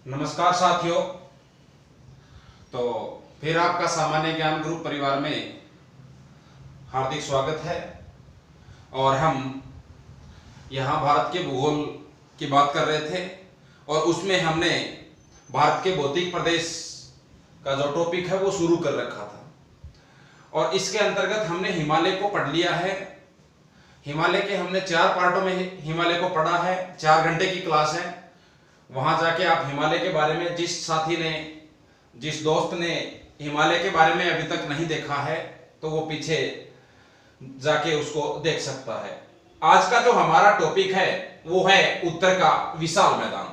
नमस्कार साथियों। तो फिर आपका सामान्य ज्ञान ग्रुप परिवार में हार्दिक स्वागत है। और हम यहाँ भारत के भूगोल की बात कर रहे थे और उसमें हमने भारत के भौतिक प्रदेश का जो टॉपिक है वो शुरू कर रखा था और इसके अंतर्गत हमने हिमालय को पढ़ लिया है। हिमालय के हमने 4 पार्टों में हिमालय को पढ़ा है। 4 घंटे की क्लास है। वहां जाके आप हिमालय के बारे में जिस दोस्त ने हिमालय के बारे में अभी तक नहीं देखा है तो वो पीछे जाके उसको देख सकता है। आज का जो हमारा टॉपिक है वो है उत्तर का विशाल मैदान।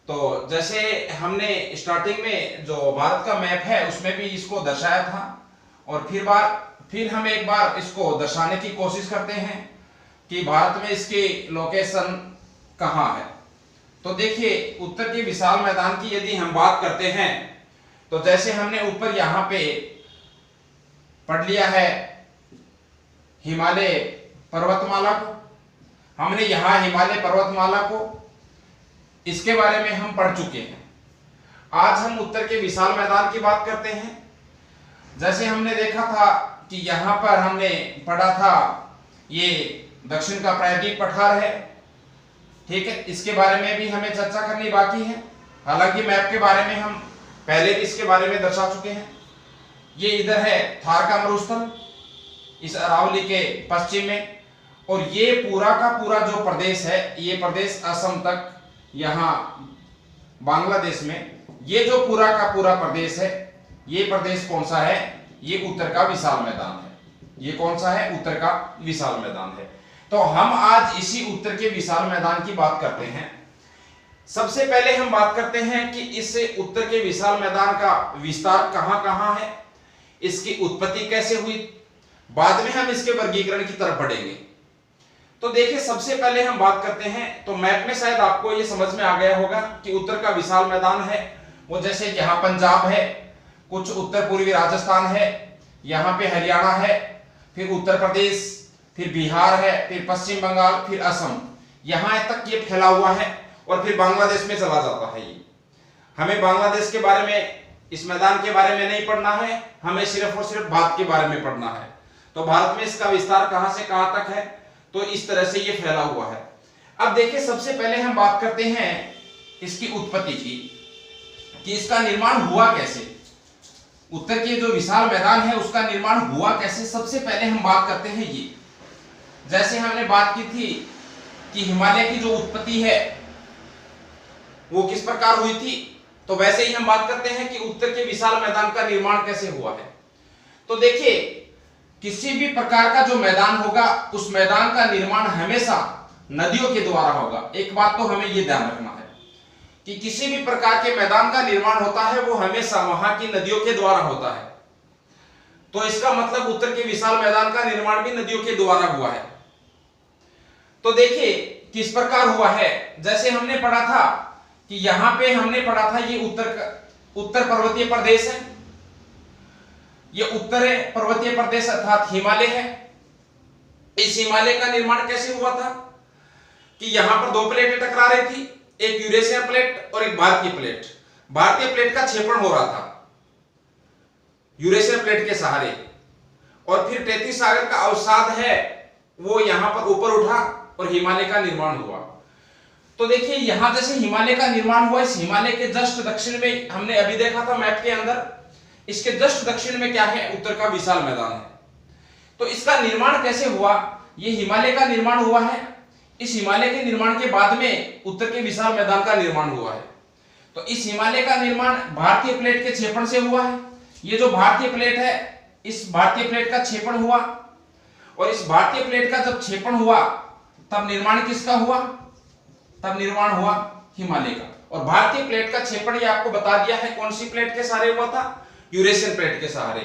तो जैसे हमने स्टार्टिंग में जो भारत का मैप है उसमें भी इसको दर्शाया था और फिर हम एक बार इसको दर्शाने की कोशिश करते हैं कि भारत में इसकी लोकेशन कहाँ है। तो देखिए, उत्तर के विशाल मैदान की यदि हम बात करते हैं तो जैसे हमने ऊपर यहाँ पे पढ़ लिया है हिमालय पर्वतमाला को, हमने यहाँ हिमालय पर्वतमाला को इसके बारे में हम पढ़ चुके हैं। आज हम उत्तर के विशाल मैदान की बात करते हैं। जैसे हमने देखा था कि यहाँ पर हमने पढ़ा था ये दक्षिण का प्रायद्वीप पठार है, ठीक है। इसके बारे में भी हमें चर्चा करनी बाकी है। हालांकि मैप के बारे में हम पहले भी इसके बारे में दर्शा चुके हैं। ये इधर है थार का मरुस्थल इस अरावली के पश्चिम में, और ये पूरा का पूरा जो प्रदेश है ये प्रदेश असम तक यहाँ बांग्लादेश में ये जो पूरा का पूरा प्रदेश है ये प्रदेश कौन सा है? ये उत्तर का विशाल मैदान है। ये कौन सा है? उत्तर का विशाल मैदान है। तो हम आज इसी उत्तर के विशाल मैदान की बात करते हैं। सबसे पहले हम बात करते हैं कि इस उत्तर के विशाल मैदान का विस्तार कहां कहां है, इसकी उत्पत्ति कैसे हुई, बाद में हम इसके वर्गीकरण की तरफ बढ़ेंगे। तो देखिए, सबसे पहले हम बात करते हैं तो मैप में शायद आपको ये समझ में आ गया होगा कि उत्तर का विशाल मैदान है वो जैसे यहाँ पंजाब है, कुछ उत्तर पूर्वी राजस्थान है, यहाँ पे हरियाणा है, फिर उत्तर प्रदेश, फिर बिहार है, फिर पश्चिम बंगाल, फिर असम, यहां तक ये फैला हुआ है और फिर बांग्लादेश में चला जाता है। ये हमें बांग्लादेश के बारे में, इस मैदान के बारे में नहीं पढ़ना है, हमें सिर्फ और सिर्फ भारत के बारे में पढ़ना है। तो भारत में इसका विस्तार कहां से कहां तक है, तो इस तरह से ये फैला हुआ है। अब देखिए, सबसे पहले हम बात करते हैं इसकी उत्पत्ति की कि इसका निर्माण हुआ कैसे। उत्तर के जो विशाल मैदान है उसका निर्माण हुआ कैसे, सबसे पहले हम बात करते हैं ये। जैसे हमने बात की थी कि हिमालय की जो उत्पत्ति है वो किस प्रकार हुई थी, तो वैसे ही हम बात करते हैं कि उत्तर के विशाल मैदान का निर्माण कैसे हुआ है। तो देखिए, किसी भी प्रकार का जो मैदान होगा उस मैदान का निर्माण हमेशा नदियों के द्वारा होगा। एक बात तो हमें ये ध्यान रखना है कि किसी भी प्रकार के मैदान का निर्माण होता है वो हमेशा वहां की नदियों के द्वारा होता है। तो इसका मतलब उत्तर के विशाल मैदान का निर्माण भी नदियों के द्वारा हुआ है। तो देखिए किस प्रकार हुआ है। जैसे हमने पढ़ा था कि यहां पे हमने पढ़ा था ये उत्तर पर्वतीय प्रदेश है, ये उत्तर पर्वतीय प्रदेश अर्थात हिमालय है। इस हिमालय का निर्माण कैसे हुआ था कि यहां पर 2 प्लेटें टकरा रही थी, एक यूरेशियन प्लेट और एक भारतीय प्लेट। भारतीय प्लेट का क्षेपण हो रहा था यूरेशियन प्लेट के सहारे, और फिर 33 सागर का अवसाद है वो यहां पर ऊपर उठा और हिमालय का निर्माण हुआ। तो देखिए, यहां जैसे हिमालय का निर्माण हुआ, इस हिमालय के जस्ट दक्षिण में हमने अभी देखा था मैप के अंदर, इसके जस्ट दक्षिण में क्या है? उत्तर का विशाल मैदान है। तो इसका निर्माण कैसे हुआ? ये हिमालय का निर्माण हुआ है। इस हिमालय के निर्माण के बाद में उत्तर के विशाल मैदान का निर्माण हुआ है। तो इस हिमालय का निर्माण भारतीय प्लेट के क्षेपण से हुआ है। ये जो भारतीय प्लेट है, इस भारतीय प्लेट का क्षेपण हुआ, और इस भारतीय प्लेट का जब क्षेपण हुआ तब निर्माण किसका हुआ? तब निर्माण हुआ हिमालय का। और भारतीय प्लेट का क्षेपण ये आपको बता दिया है कौन सी प्लेट के सहारे हुआ था? यूरेशियन प्लेट के सहारे।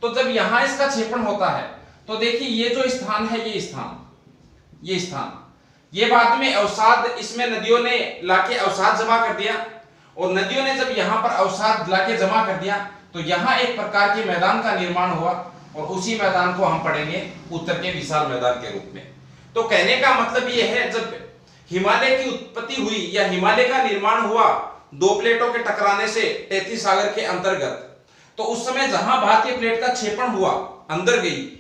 तो जब यहां इसका क्षेपण होता है तो देखिए, ये जो स्थान है, ये स्थान ये बाद में अवसाद, इसमें नदियों ने लाके अवसाद जमा कर दिया, और नदियों ने जब यहां पर अवसाद लाके जमा कर दिया तो यहां एक प्रकार के मैदान का निर्माण हुआ, और उसी मैदान को हम पढ़ेंगे उत्तर के विशाल मैदान के रूप में। तो कहने का मतलब यह है, जब हिमालय की उत्पत्ति हुई या हिमालय का निर्माण हुआ दो प्लेटों के टकराने से तैतीस सागर के अंतर्गत, तो उस समय जहां भारतीय प्लेट का क्षेपण हुआ, अंदर गई,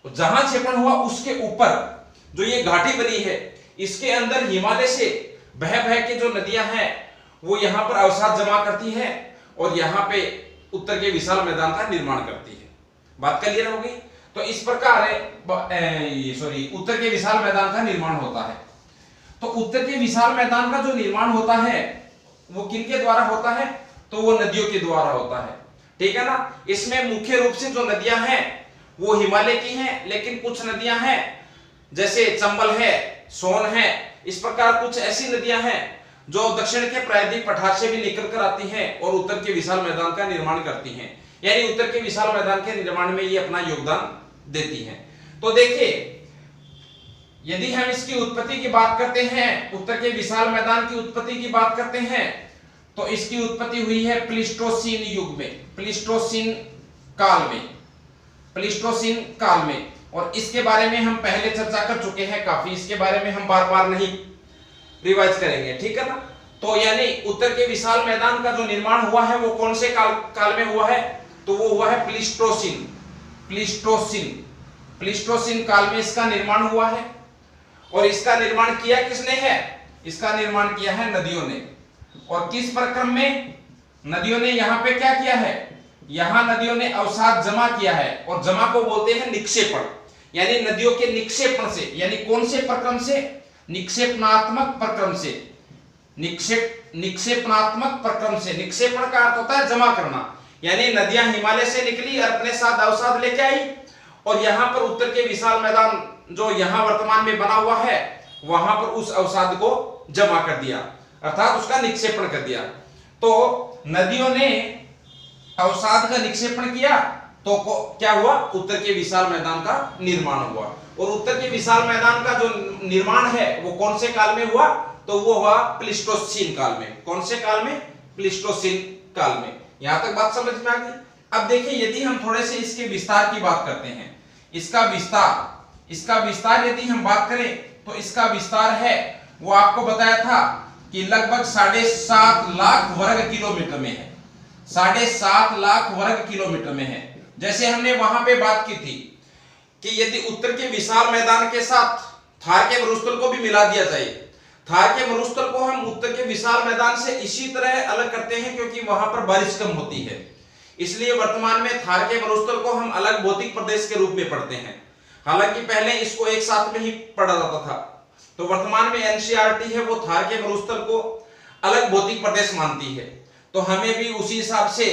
जहां क्षेपण हुआ उसके ऊपर जो ये घाटी बनी है, इसके अंदर हिमालय से बह बह के जो नदियां हैं वो यहां पर अवसाद जमा करती है और यहां पे उत्तर के विशाल मैदान का निर्माण करती है। बात क्लियर हो गई? तो इस प्रकार उत्तर के विशाल मैदान का निर्माण होता है। तो उत्तर के विशाल मैदान का जो निर्माण होता है वो किनके द्वारा होता है? तो वो नदियों के द्वारा होता है, ठीक है ना। इसमें मुख्य रूप से जो नदियां हैं वो हिमालय की हैं, लेकिन कुछ नदियां हैं जैसे चंबल है, सोन है, इस प्रकार कुछ ऐसी नदियां हैं जो दक्षिण के प्रायद्वीप पठार से भी निकल कर आती हैं और उत्तर के विशाल मैदान का निर्माण करती हैं, यानी उत्तर के विशाल मैदान के निर्माण में ये अपना योगदान देती हैं। तो देखिए, यदि हम इसकी उत्पत्ति की बात करते हैं, उत्तर के विशाल मैदान की उत्पत्ति की बात करते हैं, तो इसकी उत्पत्ति हुई है प्लीस्टोसीन युग में, प्लीस्टोसीन काल में। और इसके बारे में हम पहले चर्चा कर चुके हैं काफी, इसके बारे में हम बार बार नहीं रिवाइज करेंगे, ठीक है ना। तो यानी उत्तर के विशाल मैदान का जो निर्माण हुआ है वो कौन से काल में हुआ है? तो वो हुआ है प्लीस्टोसीन काल में इसका निर्माण हुआ है। और इसका निर्माण किया किसने है? इसका निर्माण किया है नदियों ने। और किस प्रक्रम में? नदियों ने यहाँ पे क्या किया है? यहाँ नदियों ने अवसाद जमा किया है, और जमा को बोलते हैं निक्षेपण, यानी नदियों के निक्षेपण से। यानी कौन से प्रक्रम से? निक्षेपणात्मक प्रक्रम से। निक्षेपणात्मक प्रक्रम से। निक्षेपण का अर्थ होता है जमा करना, यानी नदियां हिमालय से निकली और अपने साथ अवसाद लेके आई, और यहां पर उत्तर के विशाल मैदान जो यहां वर्तमान में बना हुआ है वहां पर उस अवसाद को जमा कर दिया, अर्थात उसका निक्षेपण कर दिया। तो नदियों ने अवसाद का निक्षेपण किया तो क्या हुआ? उत्तर के विशाल मैदान का निर्माण हुआ। और उत्तर के विशाल मैदान का जो निर्माण है वो कौन से काल में हुआ? तो वो हुआ प्लीस्टोसीन काल में। कौन से काल में? प्लीस्टोसीन काल में। यहां तक बात समझ में आ गई? अब देखिए, यदि हम थोड़े से इसके विस्तार की बात करते हैं, इसका विस्तार यदि हम बात करें तो इसका विस्तार है, वो आपको बताया था कि लगभग 7.5 लाख वर्ग किलोमीटर में है। 7.5 लाख वर्ग किलोमीटर में है। जैसे हमने वहां पे बात की थी कि यदि उत्तर के विशाल मैदान के साथ थार के मरुस्थल को भी मिला दिया जाए, थार के मरुस्थल को हम उत्तर के विशाल मैदान से इसी तरह अलग करते हैं क्योंकि वहां पर बारिश कम होती है, इसलिए वर्तमान में थार के मरुस्थल को हम अलग भौतिक प्रदेश के रूप में पढ़ते हैं। हालांकि पहले इसको एक साथ में ही पढ़ा जाता था। तो वर्तमान में एनसीईआरटी है वो थार के मरुस्थल को अलग भौतिक प्रदेश मानती है, तो हमें भी उसी हिसाब से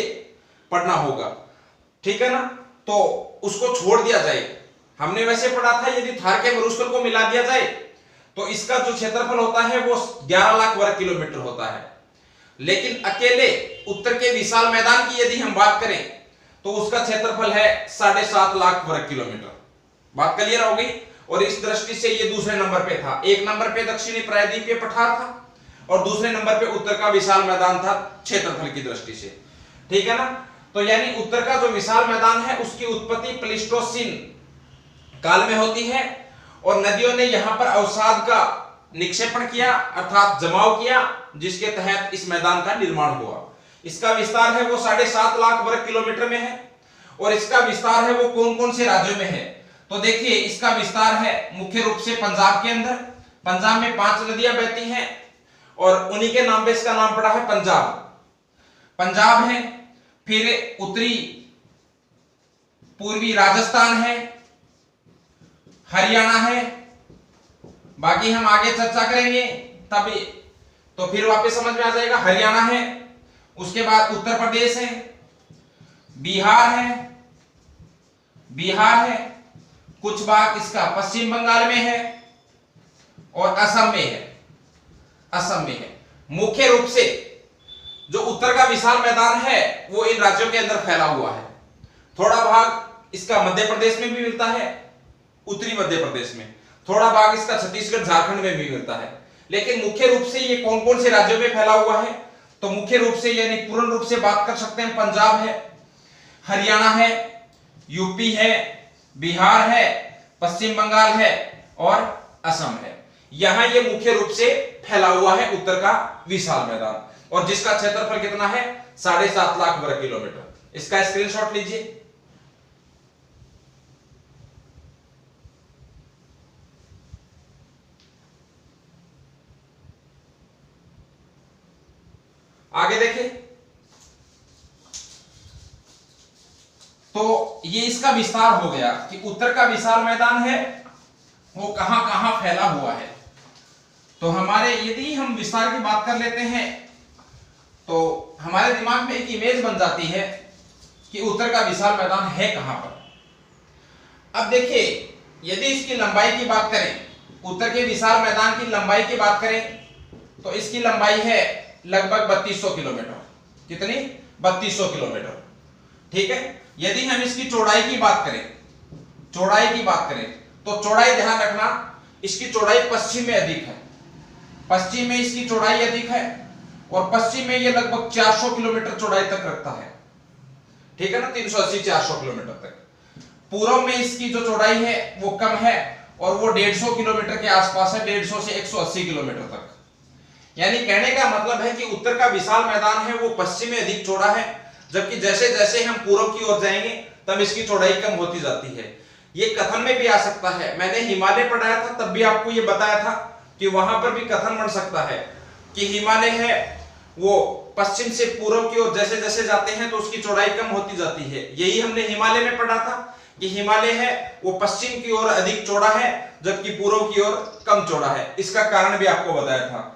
पढ़ना होगा, ठीक है ना। तो उसको छोड़ दिया जाए। हमने वैसे पढ़ा था यदि थार के मरुस्थल को मिला दिया जाए तो इसका जो क्षेत्रफल होता है वो 11 लाख वर्ग किलोमीटर होता है, लेकिन अकेले उत्तर के विशाल मैदान की यदि हम बात करें तो उसका क्षेत्रफल है 7.5 लाख वर्ग किलोमीटर। बात क्लियर हो गई? और इस दृष्टि से ये दूसरे नंबर पे था। एक नंबर पे दक्षिणी प्रायद्वीपीय पठार था और दूसरे नंबर पे उत्तर का विशाल मैदान था क्षेत्रफल की दृष्टि से, ठीक है ना। तो यानी उत्तर का जो विशाल मैदान है उसकी उत्पत्ति प्लीस्टोसीन काल में होती है, और नदियों ने यहां पर अवसाद का निक्षेपण किया अर्थात जमाव किया, जिसके तहत इस मैदान का निर्माण हुआ। इसका विस्तार है वो 7.5 लाख वर्ग किलोमीटर में है। और इसका विस्तार है वो कौन कौन से राज्यों में है? तो देखिए, इसका विस्तार है मुख्य रूप से पंजाब के अंदर। पंजाब में 5 नदियां बहती हैं और उन्हीं के नाम पे इसका नाम पड़ा है पंजाब है। फिर उत्तरी पूर्वी राजस्थान है, हरियाणा है, बाकी हम आगे चर्चा करेंगे तभी तो फिर वापस समझ में आ जाएगा। हरियाणा है, उसके बाद उत्तर प्रदेश है, बिहार है, कुछ भाग इसका पश्चिम बंगाल में है और असम में है। मुख्य रूप से जो उत्तर का विशाल मैदान है वो इन राज्यों के अंदर फैला हुआ है। थोड़ा भाग इसका मध्य प्रदेश में भी मिलता है, उत्तरी मध्य प्रदेश में, थोड़ा भाग इसका छत्तीसगढ़ झारखंड में भी मिलता है। लेकिन मुख्य रूप से ये कौन कौन से राज्यों में फैला हुआ है? तो मुख्य रूप से यानी पूर्ण रूप से बात कर सकते हैं, पंजाब है, हरियाणा है, यूपी है, बिहार है, पश्चिम बंगाल है और असम है। यहां ये मुख्य रूप से फैला हुआ है उत्तर का विशाल मैदान। और जिसका क्षेत्रफल कितना है 7.5 लाख वर्ग किलोमीटर। इसका स्क्रीनशॉट लीजिए। आगे देखिए, तो ये इसका विस्तार हो गया कि उत्तर का विशाल मैदान है वो कहां कहां फैला हुआ है। तो हमारे यदि हम विस्तार की बात कर लेते हैं तो हमारे दिमाग में एक इमेज बन जाती है कि उत्तर का विशाल मैदान है कहां पर। अब देखिए, यदि इसकी लंबाई की बात करें, उत्तर के विशाल मैदान की लंबाई की बात करें तो इसकी लंबाई है लगभग 3200 किलोमीटर। कितनी? 3200 किलोमीटर। ठीक है। यदि हम इसकी चौड़ाई की बात करें, तो चौड़ाई ध्यान रखना, इसकी चौड़ाई पश्चिम में अधिक है। पश्चिम में इसकी चौड़ाई अधिक है और पश्चिम में ये लगभग 400 किलोमीटर चौड़ाई तक रखता है। ठीक है ना, 380-400 किलोमीटर तक। पूर्व में इसकी जो चौड़ाई है वो कम है और वो 150 किलोमीटर के आसपास है, 150 से 180 किलोमीटर तक। यानी कहने का मतलब है कि उत्तर का विशाल मैदान है वो पश्चिम में अधिक चौड़ा है, जबकि जैसे जैसे हम पूर्व की ओर जाएंगे तब इसकी चौड़ाई कम होती जाती है। ये कथन में भी आ सकता है। मैंने हिमालय पढ़ाया था तब भी आपको ये बताया था कि वहां पर भी कथन बन सकता है कि हिमालय है वो पश्चिम से पूर्व की ओर जैसे जैसे जाते हैं तो उसकी चौड़ाई कम होती जाती है। यही हमने हिमालय में पढ़ा था कि हिमालय है वो पश्चिम की ओर अधिक चौड़ा है जबकि पूर्व की ओर कम चौड़ा है। इसका कारण भी आपको बताया था।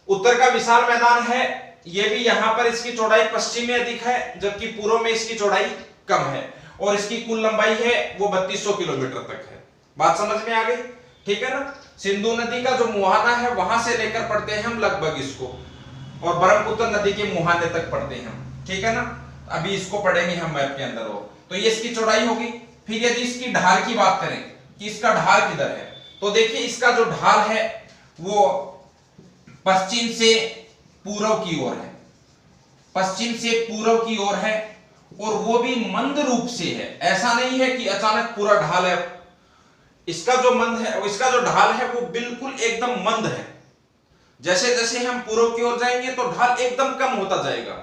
उत्तर का विशाल मैदान है ये भी यहां पर इसकी चौड़ाई पश्चिम में अधिक है जबकि पूर्व में इसकी चौड़ाई कम है और इसकी कुल लंबाई है वो 3200 किलोमीटर तक है। बात समझ में आ गई? ठीक है ना। सिंधु नदी का जो मुहाना है वहां से लेकर पढ़ते हैं हम लगभग इसको, और ब्रह्मपुत्र नदी के मुहाने तक पढ़ते हैं हम। ठीक है ना। अभी इसको पढ़ेंगे हम मैप के अंदर। हो तो ये इसकी चौड़ाई होगी। फिर यदि इसकी ढाल की बात करें कि इसका ढाल किधर है, तो देखिए इसका जो ढाल है वो पश्चिम से पूर्व की ओर है, पश्चिम से पूर्व की ओर है और वो भी मंद रूप से है। ऐसा नहीं है कि अचानक पूरा ढाल है। इसका जो मंद है, इसका जो ढाल है वो बिल्कुल एकदम मंद है। जैसे जैसे हम पूर्व की ओर जाएंगे तो ढाल एकदम कम होता जाएगा।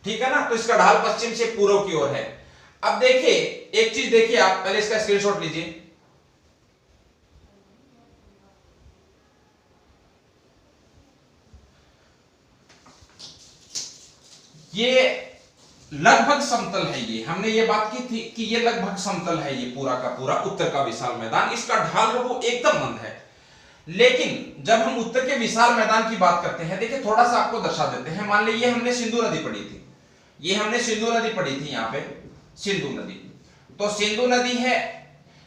ठीक है ना। तो इसका ढाल पश्चिम से पूर्व की ओर है। अब देखिए एक चीज देखिए, आप पहले इसका स्क्रीनशॉट लीजिए। ये लगभग समतल है। ये हमने ये बात की थी कि ये लगभग समतल है, ये पूरा का पूरा उत्तर का विशाल मैदान। इसका ढाल वो एकदम मंद है। लेकिन जब हम उत्तर के विशाल मैदान की बात करते हैं, देखिए थोड़ा सा आपको दर्शा देते हैं। मान लीजिए हमने सिंधु नदी पढ़ी थी, ये हमने सिंधु नदी पढ़ी थी, यहाँ पे सिंधु नदी। तो सिंधु नदी है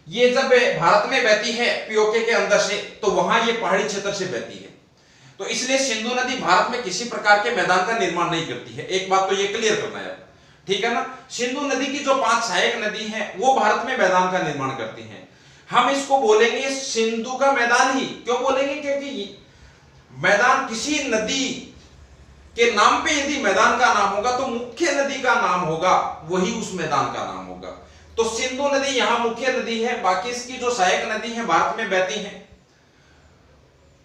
ये जब भारत में बहती है पीओके के अंदर से, तो वहां ये पहाड़ी क्षेत्र से बहती है। तो इसलिए सिंधु नदी भारत में किसी प्रकार के मैदान का निर्माण नहीं करती है। एक बात तो ये क्लियर करना है। ठीक है ना। सिंधु नदी की जो 5 सहायक नदी हैं वो भारत में मैदान का निर्माण करती हैं। हम इसको बोलेंगे सिंधु का मैदान ही। क्यों बोलेंगे? क्योंकि मैदान किसी नदी के नाम पे यदि मैदान का नाम होगा तो मुख्य नदी का नाम होगा, वही उस मैदान का नाम होगा। तो सिंधु नदी यहां मुख्य नदी है। बाकी इसकी जो सहायक नदी है भारत में बहती हैं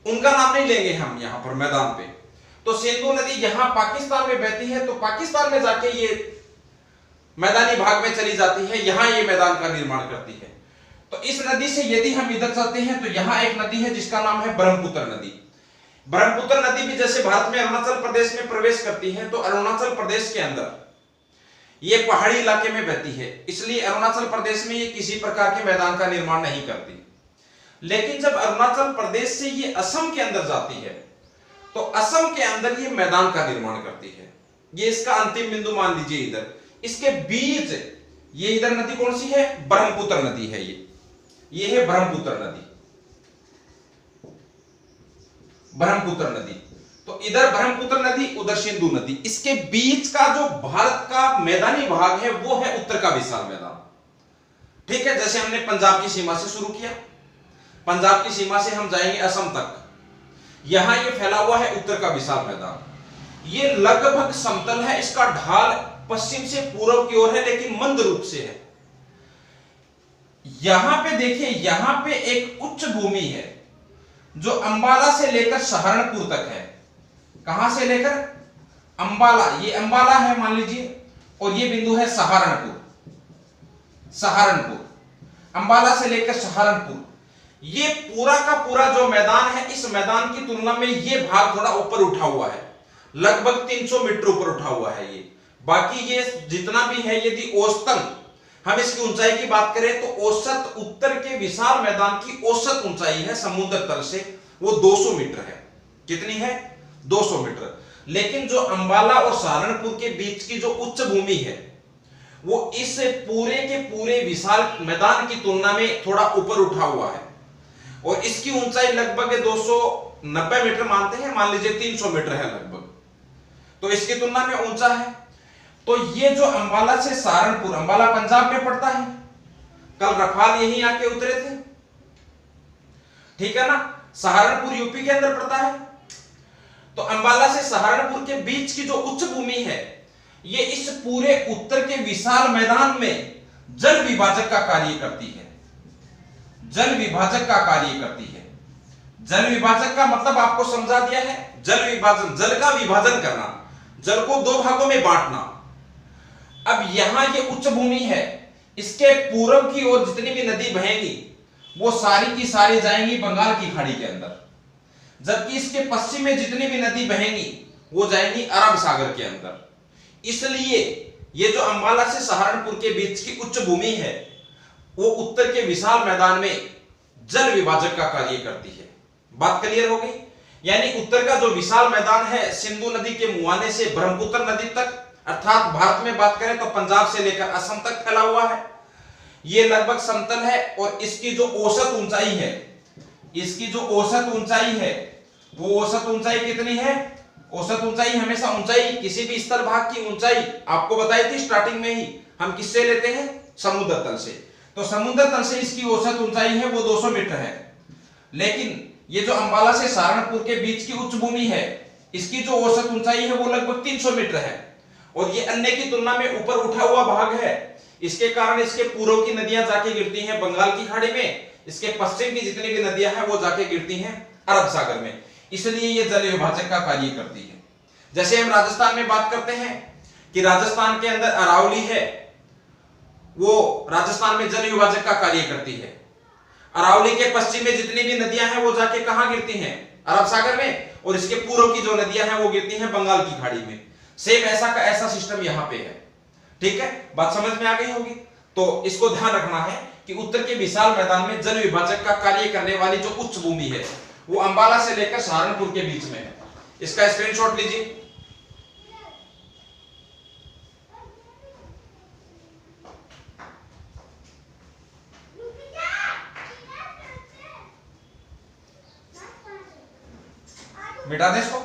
उनका नाम नहीं लेंगे हम यहां पर मैदान पे। तो सिंधु नदी यहां पाकिस्तान में बहती है तो पाकिस्तान में जाके ये मैदानी भाग में चली जाती है, यहां ये मैदान का निर्माण करती है। तो इस नदी से यदि हम इधर चलते हैं तो यहां एक नदी है जिसका नाम है ब्रह्मपुत्र नदी। ब्रह्मपुत्र नदी भी जैसे भारत में अरुणाचल प्रदेश में प्रवेश करती है तो अरुणाचल प्रदेश के अंदर ये पहाड़ी इलाके में बहती है, इसलिए अरुणाचल प्रदेश में ये किसी प्रकार के मैदान का निर्माण नहीं करती। लेकिन जब अरुणाचल प्रदेश से ये असम के अंदर जाती है तो असम के अंदर ये मैदान का निर्माण करती है। ये इसका अंतिम बिंदु मान लीजिए इधर। इसके बीच ये इधर नदी कौन सी है? ब्रह्मपुत्र नदी है। ये है ब्रह्मपुत्र नदी, ब्रह्मपुत्र नदी। तो इधर ब्रह्मपुत्र नदी, उधर सिंधु नदी। इसके बीच का जो भारत का मैदानी भाग है वो है उत्तर का विशाल मैदान। ठीक है। जैसे हमने पंजाब की सीमा से शुरू किया, पंजाब की सीमा से हम जाएंगे असम तक, यहां ये फैला हुआ है उत्तर का विशाल मैदान। ये लगभग समतल है। इसका ढाल पश्चिम से पूर्व की ओर है लेकिन मंद रूप से है। यहां पे देखिए, यहां पे एक उच्च भूमि है जो अंबाला से लेकर सहारनपुर तक है। कहां से लेकर? अंबाला, ये अंबाला है मान लीजिए, और ये बिंदु है सहारनपुर। सहारनपुर, अंबाला से लेकर सहारनपुर, ये पूरा का पूरा जो मैदान है, इस मैदान की तुलना में ये भाग थोड़ा ऊपर उठा हुआ है, लगभग 300 मीटर ऊपर उठा हुआ है ये। बाकी ये जितना भी है, यदि औसतन हम इसकी ऊंचाई की बात करें तो औसत उत्तर के विशाल मैदान की औसत ऊंचाई है समुद्र तल से वो 200 मीटर है। कितनी है? 200 मीटर। लेकिन जो अंबाला और सहारनपुर के बीच की जो उच्च भूमि है वो इस पूरे के पूरे विशाल मैदान की तुलना में थोड़ा ऊपर उठा हुआ है, और इसकी ऊंचाई लगभग 290 मीटर मानते हैं, मान लीजिए 300 मीटर है लगभग, तो इसकी तुलना में ऊंचा है। तो ये जो अंबाला से सहारनपुर, अंबाला पंजाब में पड़ता है, कल रफाल यहीं आके उतरे थे, ठीक है ना। सहारनपुर यूपी के अंदर पड़ता है। तो अंबाला से सहारनपुर के बीच की जो उच्च भूमि है, ये इस पूरे उत्तर के विशाल मैदान में जल विभाजक का कार्य करती है। जल विभाजक का कार्य करती है। जल विभाजक का मतलब आपको समझा दिया है। जल विभाजन, जल का विभाजन करना, जल को दो भागों में बांटना। अब यहां ये उच्च भूमि है, इसके पूर्व की ओर जितनी भी नदी बहेंगी वो सारी की सारी जाएंगी बंगाल की खाड़ी के अंदर, जबकि इसके पश्चिम में जितनी भी नदी बहेंगी वो जाएंगी अरब सागर के अंदर। इसलिए ये जो अंबाला से सहारनपुर के बीच की उच्च भूमि है वो उत्तर के विशाल मैदान में जल विभाजक का कार्य करती है। बात क्लियर हो गई? यानी उत्तर का जो विशाल मैदान है सिंधु नदी के मुहाने से ब्रह्मपुत्र नदी तक, अर्थात भारत में बात करें तो पंजाब से लेकर असम तक फैला हुआ है, ये लगभग समतल है। और इसकी जो औसत ऊंचाई है, इसकी जो औसत ऊंचाई है वो औसत ऊंचाई कितनी है? औसत ऊंचाई, हमेशा ऊंचाई, किसी भी स्थल भाग की ऊंचाई आपको बताई थी स्टार्टिंग में ही, हम किससे लेते हैं? समुद्र तल से। तो समुद्र तल से इसकी औसत ऊंचाई है वो 200 मीटर है। लेकिन ये जो अंबाला से सहारनपुर के बीच की उच्च भूमि है, इसकी जो औसत ऊंचाई है वो लगभग 300 मीटर है, और ये अन्य की तुलना में ऊपर उठा हुआ भाग है। इसके कारण इसके पूर्व की नदियां जाके गिरती हैं बंगाल की खाड़ी में, इसके पश्चिम की जितनी भी नदियां हैं वो जाके गिरती हैं अरब सागर में। इसलिए ये जल विभाजक का कार्य करती है। जैसे हम राजस्थान में बात करते हैं कि राजस्थान के अंदर अरावली है, वो राजस्थान में जल विभाजक का कार्य करती है। अरावली के पश्चिम में जितनी भी नदियां हैं वो जाके कहां गिरती हैं? अरब सागर में, और इसके पूर्व की जो नदियां हैं वो गिरती हैं बंगाल की खाड़ी में। सेम ऐसा का ऐसा सिस्टम यहां पे है। ठीक है, बात समझ में आ गई होगी। तो इसको ध्यान रखना है कि उत्तर के विशाल मैदान में जल विभाजक का कार्य करने वाली जो उच्च भूमि है वो अंबाला से लेकर सहारनपुर के बीच में है। इसका स्क्रीनशॉट लीजिए। मिटा दे इसको।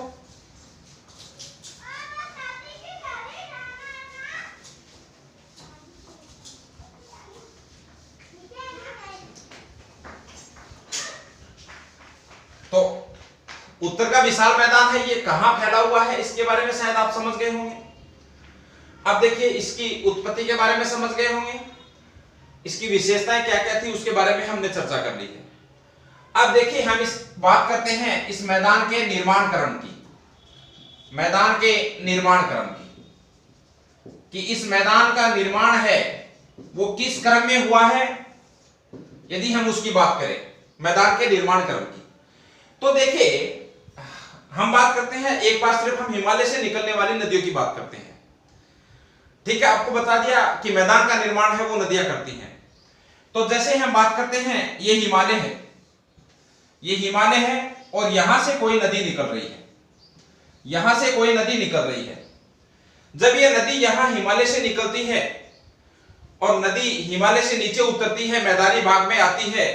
तो उत्तर का विशाल मैदान है, ये कहां फैला हुआ है इसके बारे में शायद आप समझ गए होंगे। अब देखिए इसकी उत्पत्ति के बारे में समझ गए होंगे, इसकी विशेषताएं क्या क्या थी उसके बारे में हमने चर्चा कर ली है। अब देखिए हम इस बात करते हैं इस मैदान के निर्माणकरण की, मैदान के निर्माणकरण की, कि इस मैदान का निर्माण है वो किस क्रम में हुआ है। यदि हम उसकी बात करें मैदान के निर्माणकरण की, तो देखिए हम बात करते हैं, एक बार सिर्फ हम हिमालय से निकलने वाली नदियों की बात करते हैं। ठीक है, आपको बता दिया कि मैदान का निर्माण है वो नदियां करती हैं। तो जैसे हम बात करते हैं ये हिमालय है, ये हिमालय है, और यहां से कोई नदी निकल रही है, यहां से कोई नदी निकल रही है। जब ये नदी यहां हिमालय से निकलती है और नदी हिमालय से नीचे उतरती है, मैदानी भाग में आती है,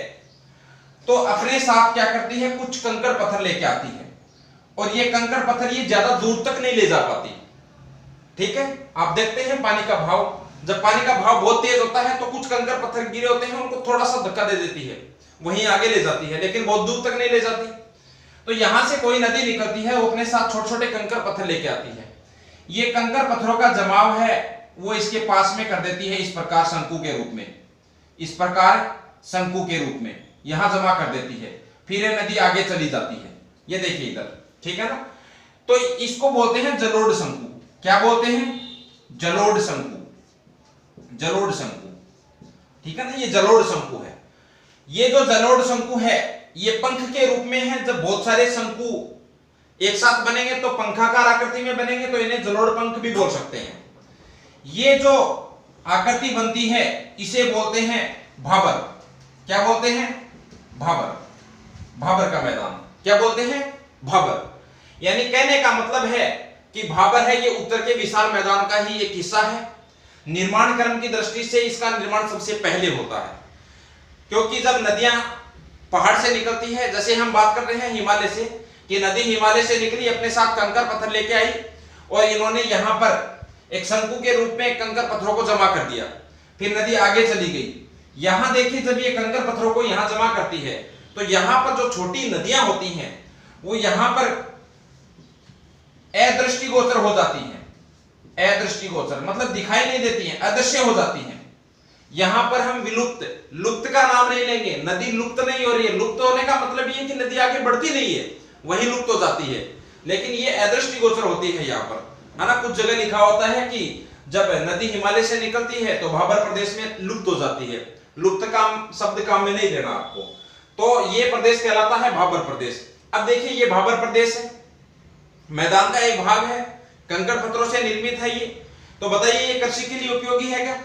तो अपने साथ क्या करती है? कुछ कंकड़ पत्थर लेके आती है, और ये कंकड़ पत्थर ये ज्यादा दूर तक नहीं ले जा पाती। ठीक है, आप देखते हैं पानी का भाव, जब पानी का भाव बहुत तेज होता है तो कुछ कंकड़ पत्थर गिरे होते हैं, उनको थोड़ा सा धक्का दे देती है, वहीं आगे ले जाती है, लेकिन बहुत दूर तक नहीं ले जाती। तो यहां से कोई नदी निकलती है, वो अपने साथ छोटे छोटे कंकड़ पत्थर लेके आती है। ये कंकड़ पत्थरों का जमाव है वो इसके पास में कर देती है, इस प्रकार शंकु के रूप में, इस प्रकार शंकु के रूप में यहां जमा कर देती है, फिर ये नदी आगे चली जाती है। ये देखिए इधर, ठीक है ना। तो इसको बोलते हैं जलोढ़ शंकु। क्या बोलते हैं? जलोढ़ शंकु। जलोढ़ शंकु, ठीक है ना, ये जलोढ़ शंकु है। ये जो जलोढ़ शंकु है ये पंख के रूप में है। जब बहुत सारे शंकु एक साथ बनेंगे तो पंखाकार आकृति में बनेंगे तो इन्हें जलोढ़ पंख भी बोल सकते हैं। ये जो आकृति बनती है इसे बोलते हैं भाबर। क्या बोलते हैं? भाबर। भाबर का मैदान क्या बोलते हैं? भाबर। यानी कहने का मतलब है कि भाबर है ये उत्तर के विशाल मैदान का ही एक हिस्सा है। निर्माण क्रम की दृष्टि से इसका निर्माण सबसे पहले होता है, क्योंकि जब नदियां पहाड़ से निकलती है, जैसे हम बात कर रहे हैं हिमालय से, कि नदी हिमालय से निकली, अपने साथ कंकर पत्थर लेके आई और इन्होंने यहां पर एक शंकु के रूप में कंकर पत्थरों को जमा कर दिया। फिर नदी आगे चली गई। यहां देखिए, जब ये कंकर पत्थरों को यहां जमा करती है तो यहां पर जो छोटी नदियां होती हैं वो यहां पर अदृष्टिगोचर हो जाती हैं। अदृष्टिगोचर मतलब दिखाई नहीं देती हैं, अदृश्य हो जाती हैं। यहां पर हम विलुप्त, लुप्त का नाम नहीं लेंगे। नदी लुप्त नहीं हो रही है। लुप्त होने का मतलब ये कि नदी आगे बढ़ती नहीं है, वही लुप्त हो जाती है। लेकिन ये अदृष्टिगोचर होती है यहाँ पर, है ना। कुछ जगह लिखा होता है कि जब नदी हिमालय से निकलती है तो भाबर प्रदेश में लुप्त हो जाती है। लुप्त काम शब्द काम में नहीं लेना आपको। तो ये प्रदेश कहलाता है भाबर प्रदेश। अब देखिए, ये भाबर प्रदेश है, मैदान का एक भाग है, कंकड़ पत्थरों से निर्मित है ये। तो बताइए, ये कृषि के लिए उपयोगी है क्या?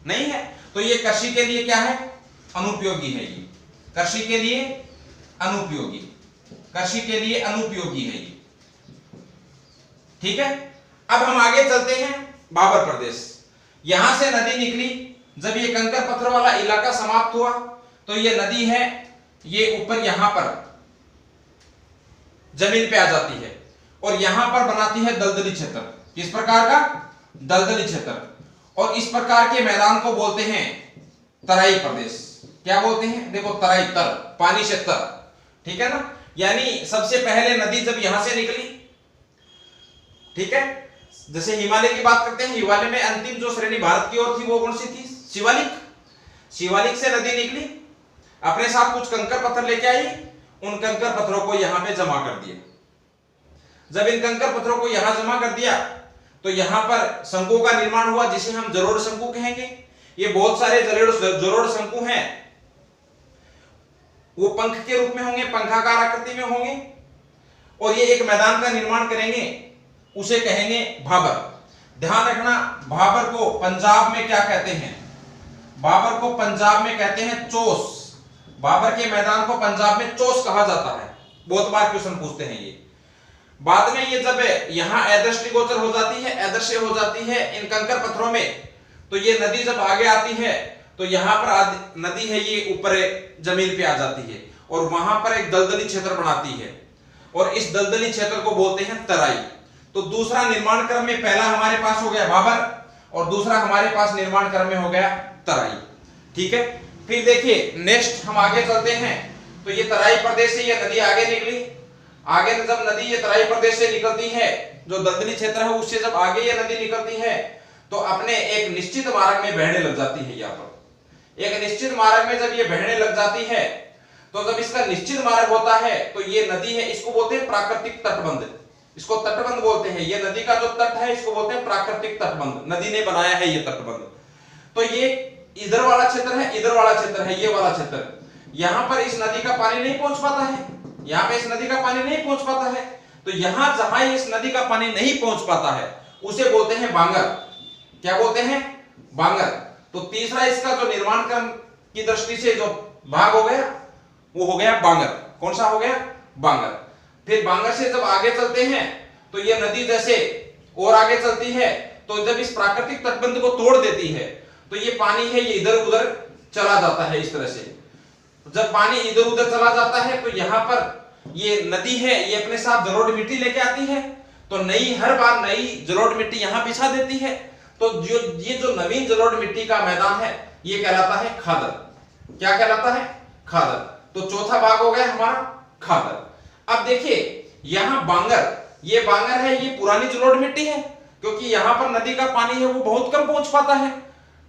नहीं है। तो ये कृषि के लिए क्या है? अनुपयोगी है। ये कृषि के लिए अनुपयोगी, कृषि के लिए अनुपयोगी है ये, ठीक है। अब हम आगे चलते हैं। भाबर प्रदेश, यहां से नदी निकली। जब ये कंकर पत्थर वाला इलाका समाप्त हुआ तो ये नदी है, ये ऊपर यहां पर जमीन पे आ जाती है और यहां पर बनाती है दलदली क्षेत्र। किस प्रकार का? दलदली क्षेत्र। और इस प्रकार के मैदान को बोलते हैं तराई प्रदेश। क्या बोलते हैं? देखो, तराई, तर, पानी से तर, ठीक है ना। यानी सबसे पहले नदी जब यहां से निकली, ठीक है, जैसे हिमालय की बात करते हैं, हिमालय में अंतिम जो श्रेणी भारत की ओर थी वो कौन सी थी? शिवालिक। शिवालिक से नदी निकली, अपने साथ कुछ कंकर पत्थर लेके आई, उन कंकर पत्थरों को यहां पे जमा कर दिया। जब इन कंकर पत्थरों को यहां जमा कर दिया तो यहां पर शंकु का निर्माण हुआ, जिसे हम जलोढ़ शंकु कहेंगे। ये बहुत सारे जलोढ़ शंकु हैं, वो पंख के रूप में होंगे, पंखाकार आकृति में होंगे और ये एक मैदान का निर्माण करेंगे, उसे कहेंगे भाबर। ध्यान रखना, भाबर को पंजाब में क्या कहते हैं? भाबर को पंजाब में कहते हैं चोस। भाबर के मैदान को पंजाब में चोस कहा जाता है। बहुत बार क्वेश्चन पूछते हैं ये। बाद में ये जब यहां अदृष्टिगोचर हो जाती है, अदृश्य हो जाती है इन कंकर पत्थरों में, तो ये नदी जब आगे आती है तो यहां पर नदी है ये ऊपर जमीन पे आ जाती है और वहां पर एक दलदली क्षेत्र बनाती है और इस दलदली क्षेत्र को बोलते हैं तराई। तो दूसरा निर्माण क्रम में पहला हमारे पास हो गया भाबर और दूसरा हमारे पास निर्माण क्रम में हो गया तराई, ठीक है। फिर देखिए, नेक्स्ट हम आगे चलते हैं। तो ये तराई प्रदेश से ये नदी आगे निकली। आगे जब नदी ये तराई प्रदेश से निकलती है, जो दलदली क्षेत्र है उससे जब आगे ये नदी निकलती है तो अपने एक निश्चित मार्ग में बहने लग जाती है। यहाँ पर एक निश्चित मार्ग में जब ये बहने लग जाती है तो जब इसका निश्चित मार्ग होता है तो ये नदी है, इसको बोलते हैं प्राकृतिक तटबंध। इसको तटबंध बोलते हैं। ये नदी का जो तट है इसको बोलते हैं प्राकृतिक तटबंध। नदी ने बनाया है ये तटबंध। तो ये इधर वाला क्षेत्र है, इधर वाला क्षेत्र है, ये वाला क्षेत्र। यहां पर इस नदी का पानी नहीं पहुंच पाता है, यहां पे इस नदी का पानी नहीं पहुंच पाता है। तो यहां जहां इस नदी का पानी नहीं पहुंच पाता है उसे बोलते हैं बांगर। क्या बोलते हैं? बांगर। तो तीसरा इसका जो निर्माण क्रम की दृष्टि से जो भाग हो गया वो हो गया बांगर। कौन सा हो गया? बांगर। फिर बांगर से जब आगे चलते हैं तो ये नदी जैसे और आगे चलती है तो जब इस प्राकृतिक तटबंध को तोड़ देती है तो ये पानी है ये इधर उधर चला जाता है। इस तरह से जब पानी इधर उधर चला जाता है तो यहां पर ये नदी है ये अपने साथ जलोढ़ मिट्टी लेके आती है। तो हर बार नई जलोढ़ मिट्टी यहां बिछा देती है। तो ये जो नवीन जलोढ़ मिट्टी का मैदान है ये कहलाता है खादर। क्या कहलाता है? खादर। तो चौथा भाग हो गया हमारा खादर। अब देखिए, यहां बांगर, ये बांगर है, ये पुरानी जलोढ़ मिट्टी है क्योंकि यहां पर नदी का पानी है वो बहुत कम पहुंच पाता है,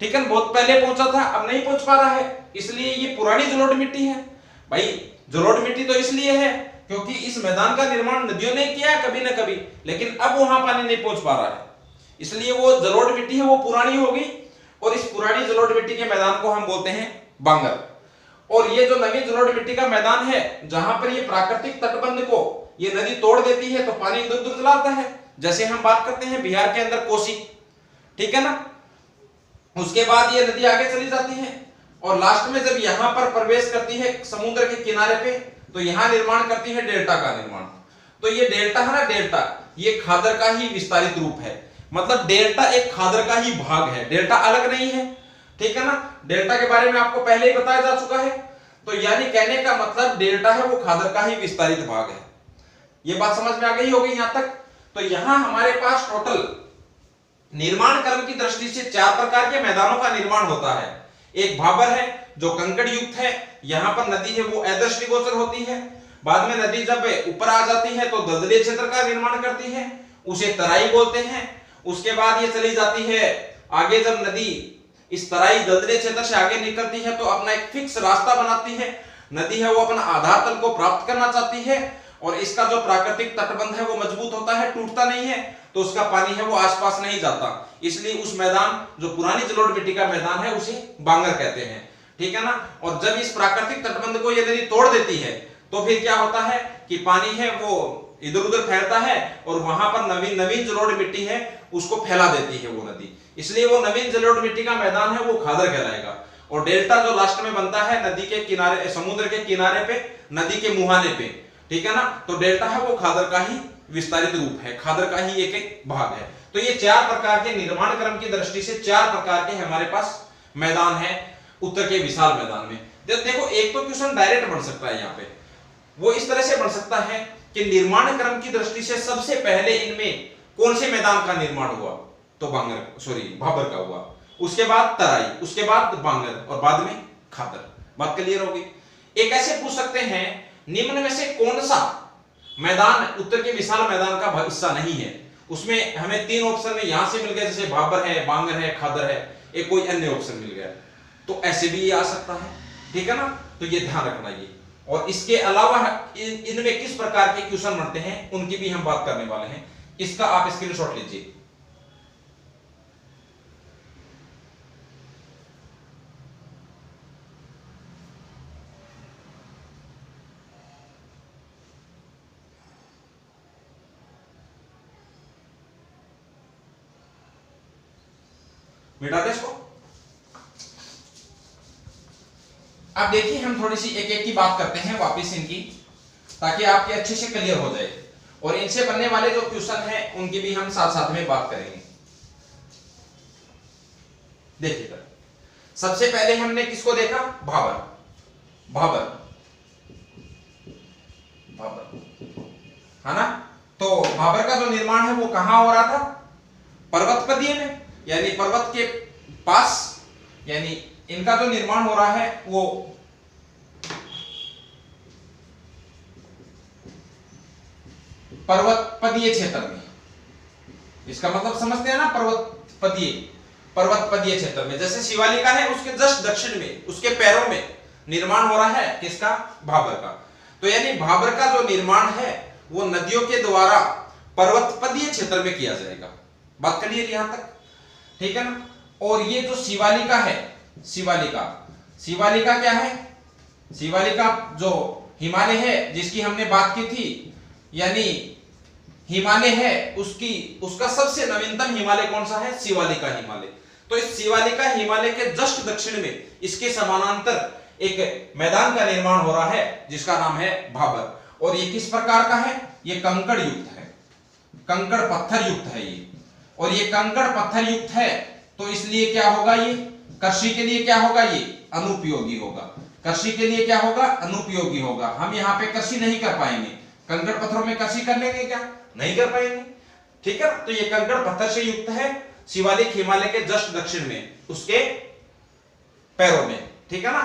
ठीक है। बहुत पहले पहुंचा था, अब नहीं पहुंच पा रहा है, इसलिए ये पुरानी जलोढ़ मिट्टी है। भाई जलोढ़ मिट्टी तो इसलिए है क्योंकि इस मैदान का निर्माण नदियों ने किया है कभी ना कभी, लेकिन अब वहां पानी नहीं पहुंच पा रहा है, इसलिए वो जलोढ़ मिट्टी है वो पुरानी होगी और इस पुरानी जलोढ़ मिट्टी के मैदान को हम बोलते हैं बांगर। और ये जो नवी जलोढ़ मिट्टी का मैदान है जहां पर ये प्राकृतिक तटबंध को ये नदी तोड़ देती है तो पानी इधर उधर चलाता है, जैसे हम बात करते हैं बिहार के अंदर कोसी, ठीक है ना। उसके बाद ये नदी आगे चली जाती है और लास्ट में जब यहां पर प्रवेश करती है समुद्र के किनारे पे तो यहां निर्माण करती है डेल्टा का निर्माण। तो ये डेल्टा है ना, डेल्टा ये खादर का ही विस्तारित रूप है, मतलब डेल्टा एक खादर का ही भाग है, डेल्टा अलग नहीं है, ठीक है ना। डेल्टा के बारे में आपको पहले ही बताया जा चुका है। तो यानी कहने का मतलब डेल्टा है वो खादर का ही विस्तारित भाग है। ये बात समझ में आ गई होगी यहां तक। तो यहां हमारे पास टोटल निर्माण क्रम की दृष्टि से 4 प्रकार के मैदानों का निर्माण होता है। एक भाबर है जो कंकड़ युक्त है, यहां पर नदी है वो अदृष्टिगोचर होती है। बाद में नदी जब ऊपर आ जाती है तो दलदली क्षेत्र का निर्माण करती है, उसे तराई बोलते हैं। उसके बाद ये चली जाती है आगे, जब नदी इस तराई दलदली क्षेत्र से आगे निकलती है तो अपना एक फिक्स रास्ता बनाती है। नदी है वो अपना आधार तल को प्राप्त करना चाहती है और इसका जो प्राकृतिक तटबंध है वो मजबूत होता है, टूटता नहीं है, तो उसका पानी है वो आसपास नहीं जाता। इसलिए उस मैदान जो पुरानी जलोढ़ मिट्टी का मैदान है उसे बांगर कहते हैं, ठीक है ना। और जब इस प्राकृतिक तटबंध को ये नदी तोड़ देती है तो फिर क्या होता है कि पानी है वो इधर उधर फैलता है और वहां पर नवीन जलोढ़ मिट्टी है उसको फैला देती है वो नदी। इसलिए वो नवीन जलोढ़ मिट्टी का मैदान है वो खादर कहलाएगा। और डेल्टा जो लास्ट में बनता है नदी के किनारे, समुद्र के किनारे पे, नदी के मुहाने पे, ठीक है ना। तो डेल्टा है वो खादर का ही विस्तारित रूप है, खादर का ही एक भाग है। तो ये 4 प्रकार के निर्माण क्रम की दृष्टि से 4 प्रकार के हमारे पास मैदान है उत्तर के विशाल मैदान में। देखो एक तो क्वेश्चन डायरेक्ट बन सकता है यहाँ पे, वो इस तरह से बन सकता है कि निर्माण क्रम की दृष्टि से सबसे पहले इनमें कौन से मैदान का निर्माण हुआ, तो भाबर का हुआ, उसके बाद तराई, उसके बाद बांगर और बाद में खादर। बात क्लियर होगी। एक ऐसे पूछ सकते हैं निम्न में से कौन सा मैदान उत्तर के विशाल मैदान का हिस्सा नहीं है। उसमें हमें 3 ऑप्शन में यहां से मिल गए, जैसे भाबर है, बांगर है, खादर है, एक कोई अन्य ऑप्शन मिल गया, तो ऐसे भी ये आ सकता है, ठीक है ना। तो ये ध्यान रखना ये। और इसके अलावा इनमें किस प्रकार के क्वेश्चन बनते हैं उनकी भी हम बात करने वाले हैं, इसका आप स्क्रीनशॉट लीजिए। मिटा दे इसको। अब देखिए हम थोड़ी सी एक एक की बात करते हैं वापस इनकी, ताकि आपके अच्छे से क्लियर हो जाए। और इनसे बनने वाले जो क्वेश्चन हैं उनकी भी हम साथ साथ में बात करेंगे। देखिए सबसे पहले हमने किसको देखा, भाबर है ना। तो भाबर का जो निर्माण है वो कहां हो रहा था, पर्वतपदीय में, यानी पर्वत के पास, यानी इनका जो निर्माण हो रहा है वो पर्वतपदीय क्षेत्र में। इसका मतलब समझते हैं ना, पर्वतपदीय क्षेत्र में। जैसे शिवालिका है उसके जस्ट दक्षिण में, उसके पैरों में निर्माण हो रहा है किसका, भाबर का। तो यानी भाबर का जो निर्माण है वो नदियों के द्वारा पर्वतपदीय क्षेत्र में किया जाएगा। बात करिए यहां तक, ठीक है ना। और ये जो शिवालिका है, शिवालिका क्या है, शिवालिका जो हिमालय है जिसकी हमने बात की थी, यानी हिमालय है उसका सबसे नवीनतम हिमालय कौन सा है, शिवालिका हिमालय। तो इस शिवालिका हिमालय के जस्ट दक्षिण में इसके समानांतर एक मैदान का निर्माण हो रहा है जिसका नाम है भाबर। और ये किस प्रकार का है, ये कंकड़ युक्त है, कंकड़ पत्थर युक्त है ये। और ये कंकड़ पत्थर युक्त है तो इसलिए क्या होगा, ये कृषि के लिए क्या होगा, ये अनुपयोगी होगा। कृषि के लिए क्या होगा, अनुपयोगी होगा। हम यहाँ पे कृषि नहीं कर पाएंगे, कंकड़ पत्थरों में कृषि कर लेंगे क्या, नहीं कर पाएंगे, ठीक है। तो ये कंकड़ पत्थर से युक्त है, शिवालिक हिमालय के जस्ट दक्षिण में, उसके पैरों में, ठीक है ना।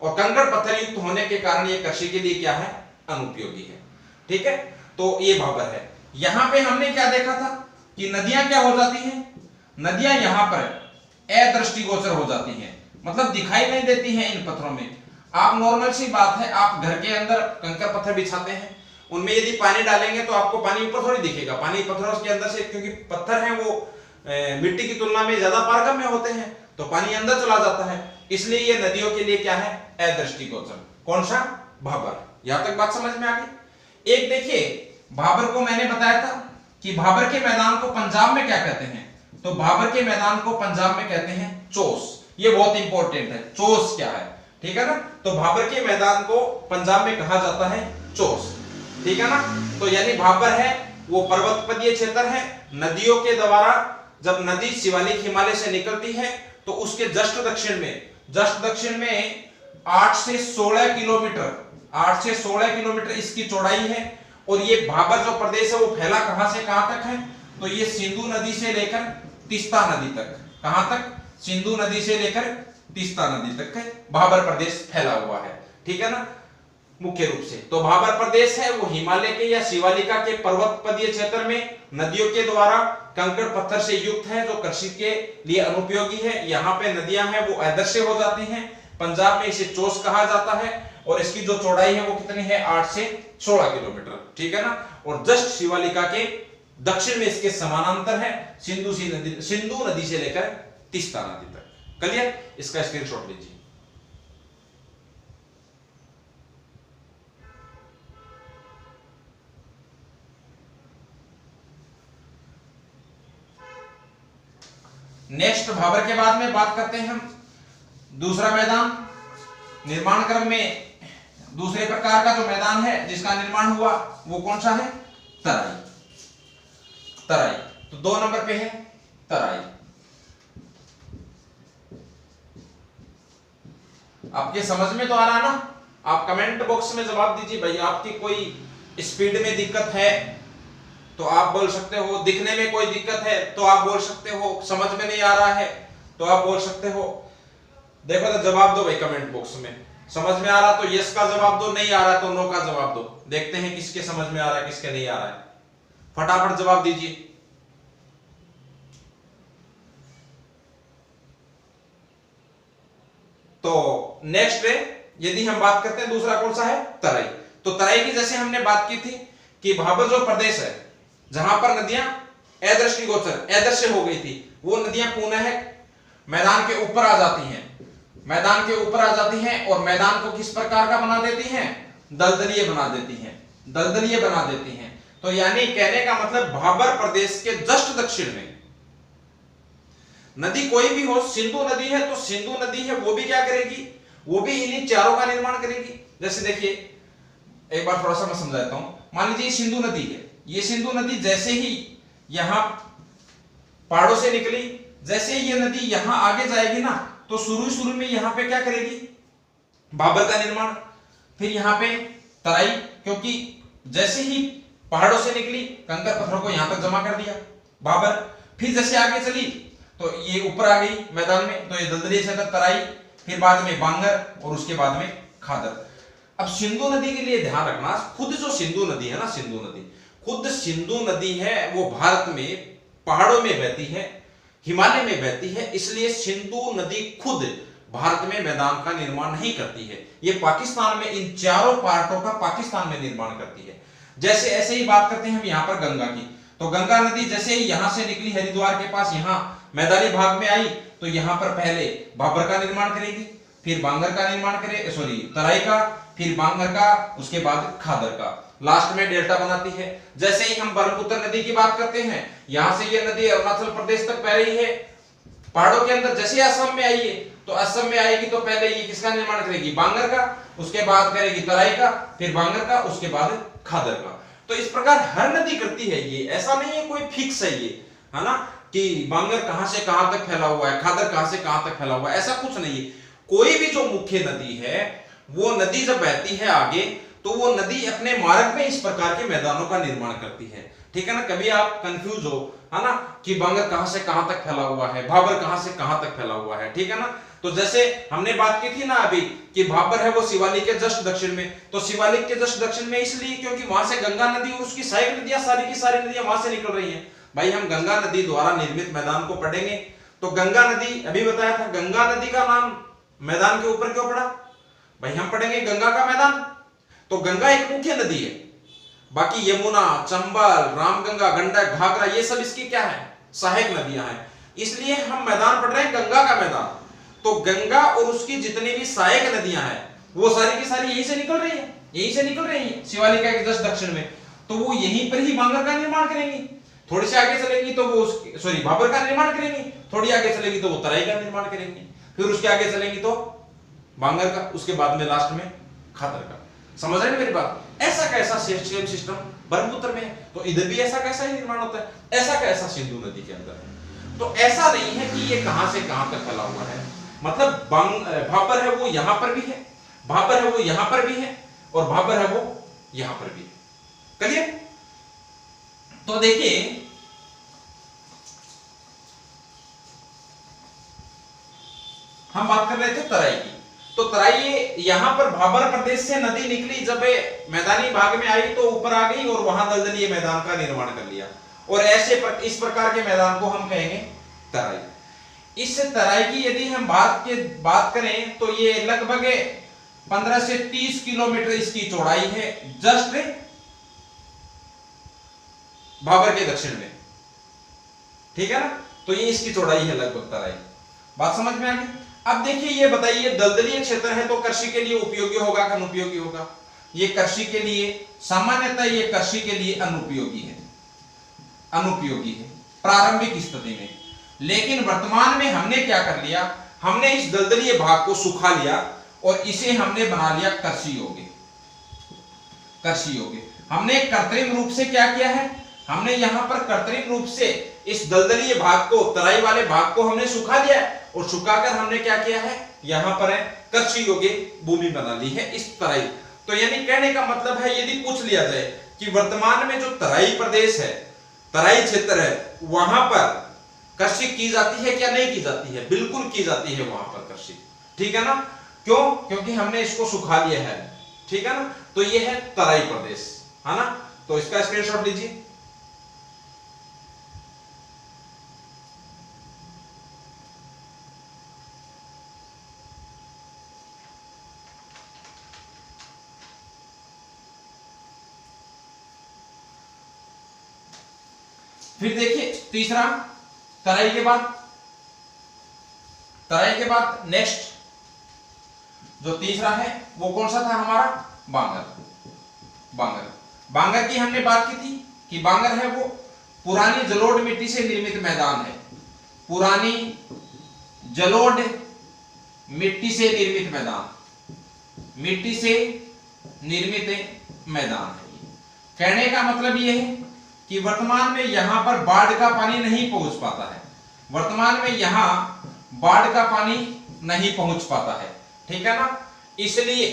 और कंकड़ पत्थर युक्त होने के कारण ये कृषि के लिए क्या है, अनुपयोगी है, ठीक है। तो ये भाबर है। यहां पे हमने क्या देखा था कि नदियां क्या हो जाती हैं, नदियां यहां पर अदृष्टिगोचर हो जाती हैं, मतलब दिखाई नहीं देती हैं इन पत्थरों में। आप नॉर्मल सी बात है, आप घर के अंदर कंकड़ पत्थर बिछाते हैं, उनमें यदि पानी डालेंगे तो आपको पानी ऊपर थोड़ी दिखेगा, पानी पत्थरों के अंदर से, क्योंकि पत्थर है वो मिट्टी की तुलना में ज्यादा पारगम्य होते हैं, तो पानी अंदर चला जाता है, इसलिए ये नदियों के लिए क्या है, अदृष्टिगोचर। कौन सा, भाबर। यहां तक बात समझ में आ गई। एक देखिए भाबर को मैंने बताया था कि भाबर के मैदान को पंजाब में क्या कहते हैं, तो भाबर के मैदान को पंजाब में कहते हैं चोस। ये बहुत इंपॉर्टेंट है, चोस क्या है, ठीक है ना। तो भाबर के मैदान को पंजाब में कहा जाता है चोस, ठीक है ना। तो यानी भाबर है वो पर्वतपदीय क्षेत्र है, नदियों के द्वारा जब नदी शिवालिक हिमालय से निकलती है तो उसके जस्ट दक्षिण में 8 से 16 किलोमीटर, 8 से 16 किलोमीटर इसकी चौड़ाई है। और ये भाबर जो प्रदेश है वो फैला कहां से कहां तक है, तो ये सिंधु नदी से लेकर तीस्ता नदी तक, कहां तक, सिंधु नदी से लेकर तीस्ता नदी तक है भाबर प्रदेश फैला हुआ है, ठीक है ना, मुख्य रूप से। तो भाबर प्रदेश है वो हिमालय के या शिवालिका के पर्वतपदीय क्षेत्र में नदियों के द्वारा कंकड़ पत्थर से युक्त है, जो कृषि के लिए अनुपयोगी है। यहाँ पे नदियां हैं वो अदृश्य हो जाती हैं। पंजाब में इसे चोस कहा जाता है और इसकी जो चौड़ाई है वो कितनी है, 8 से 16 किलोमीटर, ठीक है ना। और जस्ट शिवालिका के दक्षिण में इसके समानांतर है सिंधु नदी से लेकर तीस्ता नदी तक। क्लियर, इसका स्क्रीनशॉट लीजिए। नेक्स्ट भाबर के बाद में बात करते हैं हम दूसरा मैदान। निर्माण क्रम में दूसरे प्रकार का जो मैदान है जिसका निर्माण हुआ वो कौन सा है, तराई। तराई तो 2 नंबर पे है तराई। आपके समझ में तो आ रहा है ना, आप कमेंट बॉक्स में जवाब दीजिए भाई। आपकी कोई स्पीड में दिक्कत है तो आप बोल सकते हो, दिखने में कोई दिक्कत है तो आप बोल सकते हो, समझ में नहीं आ रहा है तो आप बोल सकते हो। देखो तो जवाब दो भाई कमेंट बॉक्स में। समझ में आ रहा तो यस का जवाब दो, नहीं आ रहा तो नो का जवाब दो। देखते हैं किसके समझ में आ रहा है किसके नहीं आ रहा है, फटाफट जवाब दीजिए। तो नेक्स्ट यदि हम बात करते हैं दूसरा कौन सा है, तराई। तो तराई की जैसे हमने बात की थी कि भाबर जो प्रदेश है जहां पर नदियां अदृष्टिगोचर अदृश्य हो गई थी, वो नदियां पुनः मैदान के ऊपर आ जाती हैं, मैदान के ऊपर आ जाती हैं और मैदान को किस प्रकार का बना देती हैं, दलदलीय बना देती हैं, दलदलीय बना देती हैं। तो यानी कहने का मतलब भाबर प्रदेश के जस्ट दक्षिण में नदी कोई भी हो, सिंधु नदी है तो सिंधु नदी है वो भी क्या करेगी, वो भी इन्हीं चारों का निर्माण करेगी। जैसे देखिए एक बार थोड़ा सा मैं समझाता हूं। मान लीजिए सिंधु नदी है, ये सिंधु नदी जैसे ही यहां पहाड़ों से निकली, जैसे ही ये नदी यहां आगे जाएगी ना तो शुरू में यहां पे क्या करेगी, भाबर का निर्माण। फिर यहां पे तराई, क्योंकि जैसे ही पहाड़ों से निकली कंकड़ पत्थरों को यहां तक जमा कर दिया भाबर। फिर जैसे आगे चली तो ये ऊपर आ गई मैदान में, तो ये दलदली क्षेत्र तराई, फिर बाद में बांगर और उसके बाद में खादर। अब सिंधु नदी के लिए ध्यान रखना, खुद जो सिंधु नदी है ना, सिंधु नदी खुद सिंधु नदी है वो भारत में पहाड़ों में बहती है, हिमालय में बहती है, इसलिए सिंधु नदी खुद भारत में मैदान का निर्माण नहीं करती है। ये पाकिस्तान में इन चारों पार्टों का पाकिस्तान में निर्माण करती है। जैसे ऐसे ही बात करते हैं हम यहाँ पर गंगा की, तो गंगा नदी जैसे ही यहां से निकली हरिद्वार के पास, यहाँ मैदानी भाग में आई तो यहां पर पहले भाबर का निर्माण करेगी, फिर बांगर का निर्माण करे, सॉरी तराई का, फिर बांगर का, उसके बाद खादर का, लास्ट में डेल्टा बनाती है। जैसे ही हम ब्रह्मपुत्र नदी की बात करते हैं, यहां से ये नदी अरुणाचल प्रदेश तक बह रही है पहाड़ों के अंदर, जैसे असम में आई है तो असम में आएगी तो पहले ये किसका निर्माण करेगी, बांगर का, उसके बाद करेगी तराई का, फिर बांगर का, उसके बाद खादर का। तो इस प्रकार हर नदी करती है ये, ऐसा नहीं है कोई फिक्स है ये, है ना, कि बांगर कहां से कहां तक फैला हुआ है, खादर कहां से कहां तक फैला हुआ है, ऐसा कुछ नहीं है। कोई भी जो मुख्य नदी है वो नदी जब बहती है आगे तो वो नदी अपने मार्ग में इस प्रकार के मैदानों का निर्माण करती है, ठीक है ना। कभी आप कंफ्यूज हो, है ना, कि बांगर कहां से कहां तक फैला हुआ है, भाबर कहां से कहां तक फैला हुआ है, ठीक है ना। तो जैसे हमने बात की थी ना अभी कि भाबर है वो शिवालिक के जस्ट दक्षिण में, तो शिवालिक के जस्ट दक्षिण में इसलिए क्योंकि वहां से गंगा नदी और उसकी सहायक नदियां सारी की सारी नदियां वहां से निकल रही हैं। भाई हम गंगा नदी द्वारा निर्मित मैदान को पढ़ेंगे तो गंगा नदी, अभी बताया था, गंगा नदी का नाम मैदान के ऊपर क्यों पड़ा, भाई हम पढ़ेंगे गंगा का मैदान। तो गंगा एक मुख्य नदी है, बाकी यमुना, चंबल, रामगंगा, गंडक, घाघरा ये सब इसकी क्या है, सहायक नदियां हैं। इसलिए हम मैदान पढ़ रहे हैं गंगा का मैदान। तो गंगा और उसकी जितनी भी सहायक नदियां हैं वो सारी की सारी यहीं से निकल रही है, यहीं से निकल रही है शिवालिका के जस्ट दक्षिण में। तो वो यहीं पर ही बांगर का निर्माण करेंगी। थोड़ी सी आगे चलेंगी तो वो भाबर का निर्माण करेंगी, थोड़ी आगे चलेंगी तो वो तराई का निर्माण करेंगी, फिर उसके आगे चलेंगी तो बांगर का, उसके बाद में लास्ट में खातर का। समझ रहे हैं मेरी बात? ऐसा कैसा सेम सिस्टम ब्रह्मपुत्र में है, तो इधर भी ऐसा कैसा ही निर्माण होता है, ऐसा कैसा सिंधु नदी के अंदर है। तो ऐसा नहीं है कि ये कहां से कहां तक फैला हुआ है। मतलब भाबर है वो यहां पर भी है, भाबर है वो यहां पर भी है, और भाबर है वो यहां पर भी है। क्लियर? तो देखिए हम बात कर रहे थे तराई की। तो तराई यहां पर भाबर प्रदेश से नदी निकली, जब मैदानी भाग में आई तो ऊपर आ गई और वहां दलदलीय मैदान का निर्माण कर लिया, और ऐसे इस प्रकार के मैदान को हम कहेंगे तराई। इस तराई की यदि हम बात करें तो ये लगभग 15 से 30 किलोमीटर इसकी चौड़ाई है, जस्ट भाबर के दक्षिण में। ठीक है ना? तो ये इसकी चौड़ाई है लगभग तराई। बात समझ में आ गई? अब देखिए ये बताइए, दलदलीय क्षेत्र है तो कृषि के लिए उपयोगी होगा कि अनुपयोगी होगा? ये कृषि के लिए सामान्यतः ये कृषि के लिए अनुपयोगी है, अनुपयोगी है प्रारंभिक स्थिति में। लेकिन वर्तमान में हमने क्या कर लिया, हमने इस दलदलीय भाग को सुखा लिया और इसे हमने बना लिया कृषि योग्य। कृषि योग्य हमने कृत्रिम रूप से क्या किया है, हमने यहां पर कृत्रिम रूप से इस दलदलीय भाग को, तराई वाले भाग को हमने सुखा लिया है, और सुखाकर हमने क्या किया है, यहां पर कृषि योग्य भूमि बना ली है इस तराई। तो यानी कहने का मतलब है, यदि पूछ लिया जाए कि वर्तमान में जो तराई प्रदेश है, तराई क्षेत्र है, वहां पर कृषि की जाती है क्या नहीं की जाती है? बिल्कुल की जाती है वहां पर कृषि। ठीक है ना? क्यों? क्योंकि हमने इसको सुखा लिया है। ठीक है ना? तो ये है तराई प्रदेश, है ना? तो इसका स्क्रीनशॉट लीजिए। फिर देखिए तीसरा, तराई के बाद नेक्स्ट जो तीसरा है वो कौन सा था हमारा? बांगर की हमने बात की थी कि बांगर है वो पुरानी जलोढ़ मिट्टी से निर्मित मैदान है। पुरानी जलोढ़ मिट्टी से निर्मित मैदान, मिट्टी से निर्मित मैदान है। कहने का मतलब यह है कि वर्तमान में यहां पर बाढ़ का पानी नहीं पहुंच पाता है, वर्तमान में यहां बाढ़ का पानी नहीं पहुंच पाता है। ठीक है ना? इसलिए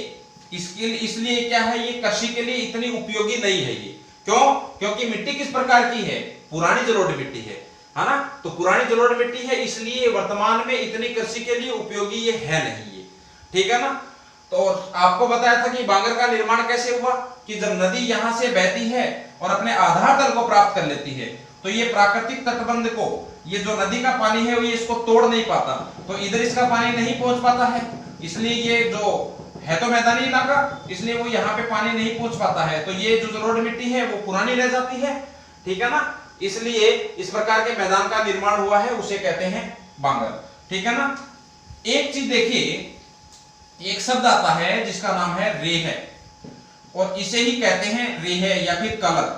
क्या है, ये कृषि के लिए इतनी उपयोगी नहीं है ये। क्यों? क्योंकि मिट्टी किस प्रकार की है? पुरानी जलोढ़ मिट्टी है ना? तो पुरानी जलोढ़ मिट्टी है, इसलिए वर्तमान में इतनी कृषि के लिए उपयोगी ये है नहीं ये। ठीक है ना? तो आपको बताया था कि बांगर का निर्माण कैसे हुआ, कि जब नदी यहां से बहती है और अपने आधार तल को प्राप्त कर लेती है, तो ये प्राकृतिक तटबंध को, ये जो नदी का पानी है वो ये इसको तोड़ नहीं पाता, तो इधर इसका पानी नहीं पहुंच पाता है, इसलिए ये जो है तो मैदानी इलाका, इसलिए वो यहाँ पे पानी नहीं पहुंच पाता है, तो ये जो जलोढ़ मिट्टी है वो पुरानी रह जाती है। ठीक है ना? इसलिए इस प्रकार के मैदान का निर्माण हुआ है, उसे कहते हैं बांगर। ठीक है ना? एक चीज देखिए, एक शब्द आता है जिसका नाम है रेह, और इसे ही कहते हैं रेह या फिर कलर।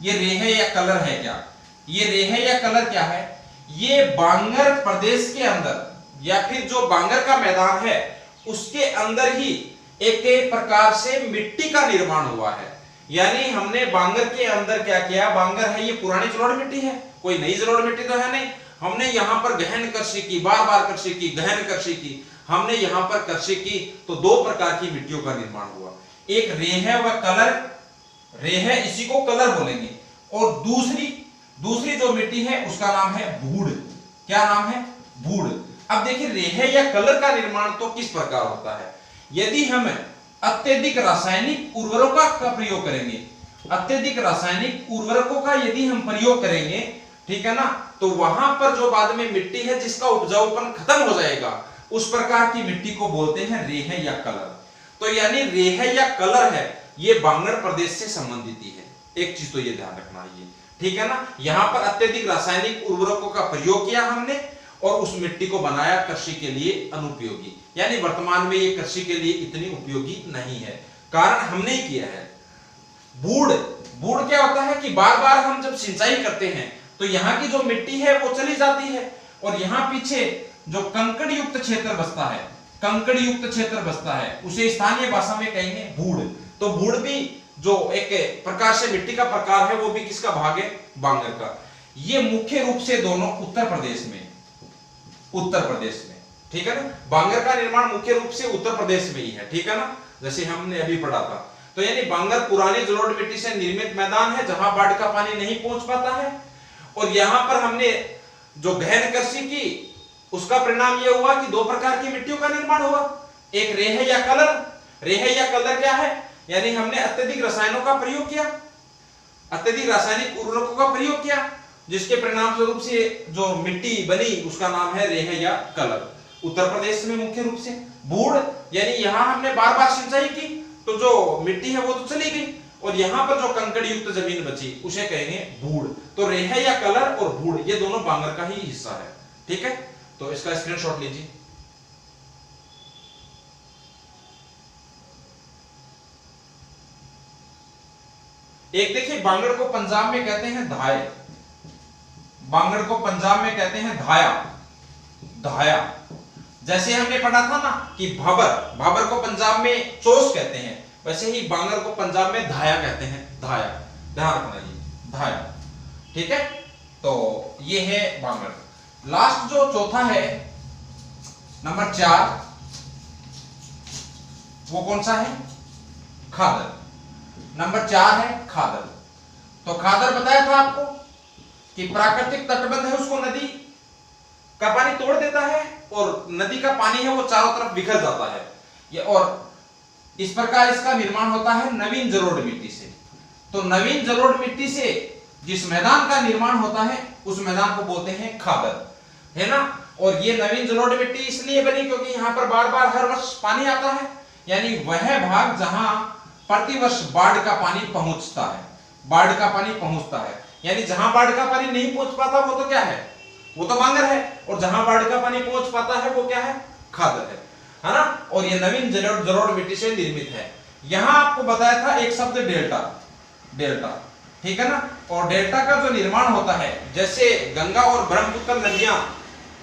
ये रेह या कलर है क्या? ये रेह या कलर क्या है? ये बांगर प्रदेश के अंदर या फिर जो बांगर का मैदान है उसके अंदर ही एक प्रकार से मिट्टी का निर्माण हुआ है। यानी हमने बांगर के अंदर क्या किया, बांगर है ये पुरानी जलोढ़ मिट्टी है, कोई नई जलोढ़ मिट्टी तो है नहीं, हमने यहाँ पर गहन कृषि की, बार बार कृषि की, गहन कृषि की, हमने यहाँ पर कृषि की, तो दो प्रकार की मिट्टियों का निर्माण हुआ, एक रेह व कलर। रेह इसी को कलर बोलेंगे, और दूसरी जो मिट्टी है उसका नाम है भूड़। क्या नाम है? भूड़। अब देखिए रेह या कलर का निर्माण तो किस प्रकार होता है, यदि हम अत्यधिक रासायनिक उर्वरकों का प्रयोग करेंगे, अत्यधिक रासायनिक उर्वरकों का यदि हम प्रयोग करेंगे, ठीक है ना, तो वहां पर जो बाद में मिट्टी है जिसका उपजाऊपन खत्म हो जाएगा, उस प्रकार की मिट्टी को बोलते हैं रेह या कलर। तो यानी रेह या कलर है ये बांगर प्रदेश से संबंधित ही है, एक चीज तो ये ध्यान रखना है। ठीक है ना। यहाँ पर अत्यधिक रासायनिक उर्वरकों का प्रयोग किया हमने और उस मिट्टी को बनाया कृषि के लिए अनुपयोगी, यानी वर्तमान में ये कृषि के लिए इतनी उपयोगी नहीं है, कारण हमने ही किया है। बूढ़ बूढ़ क्या होता है कि बार बार हम जब सिंचाई करते हैं तो यहाँ की जो मिट्टी है वो चली जाती है और यहाँ पीछे जो कंकड़ युक्त क्षेत्र बसता है, कंकड़ युक्त क्षेत्र बसता है, उसे स्थानीय भाषा में कहेंगे बूढ़। तो बूढ़ भी जो एक प्रकार से मिट्टी का प्रकार है वो भी किसका भाग है, बांगर का। ये मुख्य रूप से दोनों उत्तर प्रदेश में, ठीक है ना, बांगर का निर्माण मुख्य रूप से उत्तर प्रदेश में ही है, ठीक है ना, जैसे हमने अभी पढ़ा था। तो यानी बांगर पुरानी जलोढ़ मिट्टी से निर्मित मैदान है जहां बाढ़ का पानी नहीं पहुंच पाता है, और यहां पर हमने जो गहन कृषि की उसका परिणाम यह हुआ कि दो प्रकार की मिट्टियों का निर्माण हुआ, एक रेह या कलर। रेह या कलर क्या है, यानी हमने अत्यधिक रसायनों का प्रयोग किया, अत्यधिक रासायनिक उर्वरकों का प्रयोग किया, जिसके परिणाम स्वरूप से जो मिट्टी बनी उसका नाम है रेह या कलर, उत्तर प्रदेश में मुख्य रूप से। बूढ़ यानी यहां हमने बार बार सिंचाई की तो जो मिट्टी है वो तो चली गई, और यहां पर जो कंकड़ युक्त जमीन बची उसे कहेंगे बूढ़। तो रेह या कलर और बूढ़ ये दोनों बांगर का ही हिस्सा है, ठीक है। तो इसका स्क्रीनशॉट लीजिए। एक देखिए, बांगर को पंजाब में कहते हैं धाय, बांगर को पंजाब में कहते हैं धाया, धाया। जैसे हमने पढ़ा था ना कि भाबर, भाबर को पंजाब में चोस कहते हैं, वैसे ही बांगर को पंजाब में धाया कहते हैं, धाया, ध्यान रखना ये धाया, ठीक है। तो ये है बांगर। लास्ट जो चौथा है नंबर 4, वो कौन सा है, खादर। नंबर 4 है खादर। तो खादर बताया था आपको कि प्राकृतिक तटबंध है उसको नदी का पानी तोड़ देता है और नदी का पानी है वो चारों तरफ बिखर जाता है ये, और इस प्रकार इसका निर्माण होता है नवीन जलोढ़ मिट्टी से। तो नवीन जलोढ़ मिट्टी से जिस मैदान का निर्माण होता है उस मैदान को बोलते हैं खादर, है ना। और ये नवीन जलोढ़ मिट्टी इसलिए बनी क्योंकि यहाँ पर बार बार हर वर्ष पानी आता है, यानी वह भाग जहां प्रतिवर्ष बाढ़ का पानी पहुंचता है, बाढ़ का पानी पहुंचता है, यानी जहां बाढ़ का पानी नहीं पहुंच पाता वो तो क्या है, वो तो बांगर है, और जहां बाढ़ का पानी पहुंच पाता है वो क्या है, खादर है ना। और ये नवीन जलोढ़ मिट्टी से निर्मित है। यहां आपको बताया था एक शब्द डेल्टा, डेल्टा, ठीक है ना। और डेल्टा का जो निर्माण होता है, जैसे गंगा और ब्रह्मपुत्र नदियां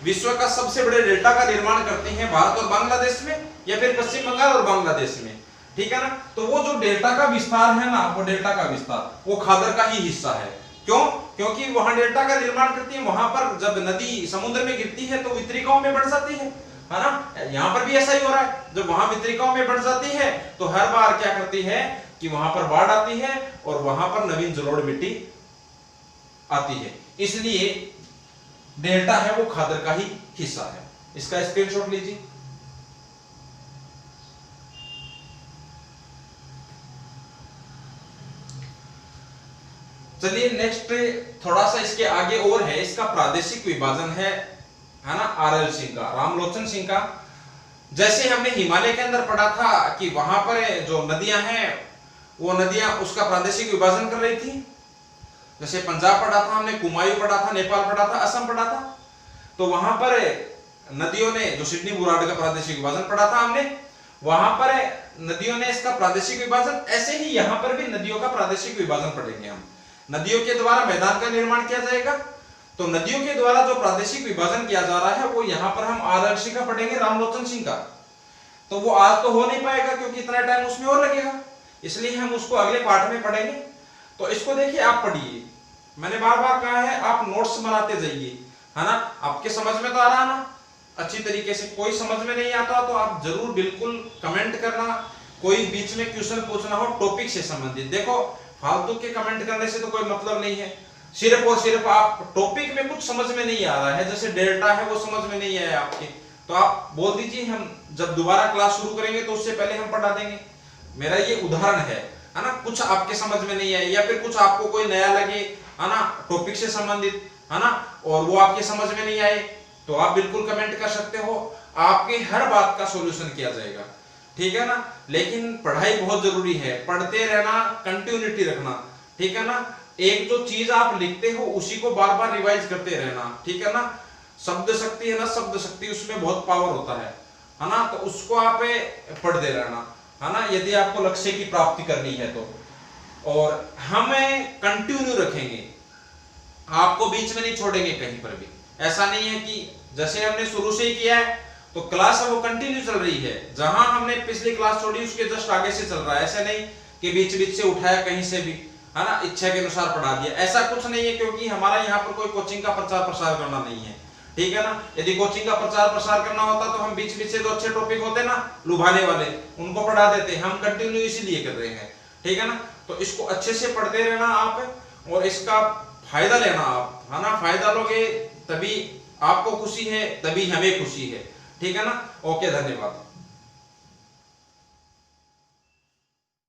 विश्व का सबसे बड़े डेल्टा का निर्माण करते हैं भारत और बांग्लादेश में, या फिर पश्चिम बंगाल और बांग्लादेश में, ठीक है ना। तो वो जो डेल्टा का विस्तार है ना, वो डेल्टा का विस्तार वो खादर का ही हिस्सा है। क्यों, क्योंकि वहां डेल्टा का निर्माण करती है, वहां पर जब नदी समुद्र में गिरती है तो वितरिकाओं में बढ़ जाती है ना। यहाँ पर भी ऐसा ही हो रहा है, जब वहां वितरिकाओं में बढ़ जाती है तो हर बार क्या करती है कि वहां पर बाढ़ आती है और वहां पर नवीन जलोढ़ मिट्टी आती है, इसलिए डेल्टा है वो खादर का ही हिस्सा है। इसका स्क्रीनशॉट लीजिए। चलिए नेक्स्ट थोड़ा सा इसके आगे और है, इसका प्रादेशिक विभाजन है ना, आरएल सिंह का, रामलोचन सिंह का। जैसे हमने हिमालय के अंदर पढ़ा था कि वहां पर जो नदियां हैं वो नदियां उसका प्रादेशिक विभाजन कर रही थी। जैसे पंजाब पढ़ा था हमने, कुमायूं पढ़ा था, नेपाल पढ़ा था, असम पढ़ा था। तो वहां पर नदियों ने जो सिडनी बुराड़ का प्रादेशिक विभाजन पढ़ा था हमने, वहां पर नदियों ने इसका प्रादेशिक विभाजन, ऐसे ही यहां पर भी नदियों का प्रादेशिक विभाजन पढ़ेंगे हम। नदियों के द्वारा मैदान का निर्माण किया जाएगा, तो नदियों के द्वारा जो प्रादेशिक विभाजन किया जा रहा है वो यहाँ पर हम आरएल सिंह का पढ़ेंगे, रामलोचन सिंह का। तो वो आज तो हो नहीं पाएगा क्योंकि इतना टाइम उसमें और लगेगा, इसलिए हम उसको अगले पार्ट में पढ़ेंगे। तो इसको देखिए, आप पढ़िए, मैंने बार बार कहा है आप नोट्स बनाते जाइए, है ना। आपके समझ में तो आ रहा ना अच्छी तरीके से, कोई समझ में नहीं आता तो आप जरूर बिल्कुल कमेंट करना, कोई बीच में क्वेश्चन पूछना हो टॉपिक से संबंधित। देखो फालतू के कमेंट करने से तो कोई मतलब नहीं है, सिर्फ और सिर्फ आप टॉपिक में कुछ समझ में नहीं आ रहा है, जैसे डेल्टा है वो समझ में नहीं आया आपके, तो आप बोल दीजिए, हम जब दोबारा क्लास शुरू करेंगे तो उससे पहले हम पढ़ा देंगे। मेरा ये उदाहरण है ना, कुछ आपके समझ में नहीं आए या फिर कुछ आपको कोई नया लगे, है ना, टॉपिक से संबंधित, है ना, और वो आपके समझ में नहीं आए तो आप बिल्कुल कमेंट कर सकते हो, आपकी हर बात का सॉल्यूशन किया जाएगा, ठीक है ना। लेकिन पढ़ाई बहुत जरूरी है, पढ़ते रहना, कंटिन्यूटी रखना, ठीक है ना। एक जो चीज आप लिखते हो उसी को बार बार रिवाइज करते रहना, ठीक है ना। शब्द शक्ति है ना, शब्द शक्ति, उसमें बहुत पावर होता है ना, तो उसको आप पढ़ते रहना, है ना, यदि आपको लक्ष्य की प्राप्ति करनी है तो। और हमें कंटिन्यू रखेंगे, आपको बीच में नहीं छोड़ेंगे कहीं पर भी। ऐसा नहीं है कि जैसे हमने शुरू से ही किया है तो क्लास है वो कंटिन्यू चल रही है, जहां हमने पिछली क्लास छोड़ी उसके जस्ट आगे से चल रहा है। ऐसा नहीं कि बीच बीच से उठाया कहीं से भी, है ना, इच्छा के अनुसार पढ़ा दिया, ऐसा कुछ नहीं है, क्योंकि हमारा यहाँ पर कोई कोचिंग का प्रचार प्रसार करना नहीं है, ठीक है ना। यदि कोचिंग का प्रचार प्रसार करना होता तो हम बीच बीच से जो अच्छे टॉपिक होते ना लुभाने वाले उनको पढ़ा देते, हम कंटिन्यू इसीलिए कर रहे हैं, ठीक है ना। तो इसको अच्छे से पढ़ते रहना आप, और इसका फायदा लेना आप, है ना। फायदा लोगे तभी आपको खुशी है, तभी हमें खुशी है, ठीक है ना। ओके, धन्यवाद।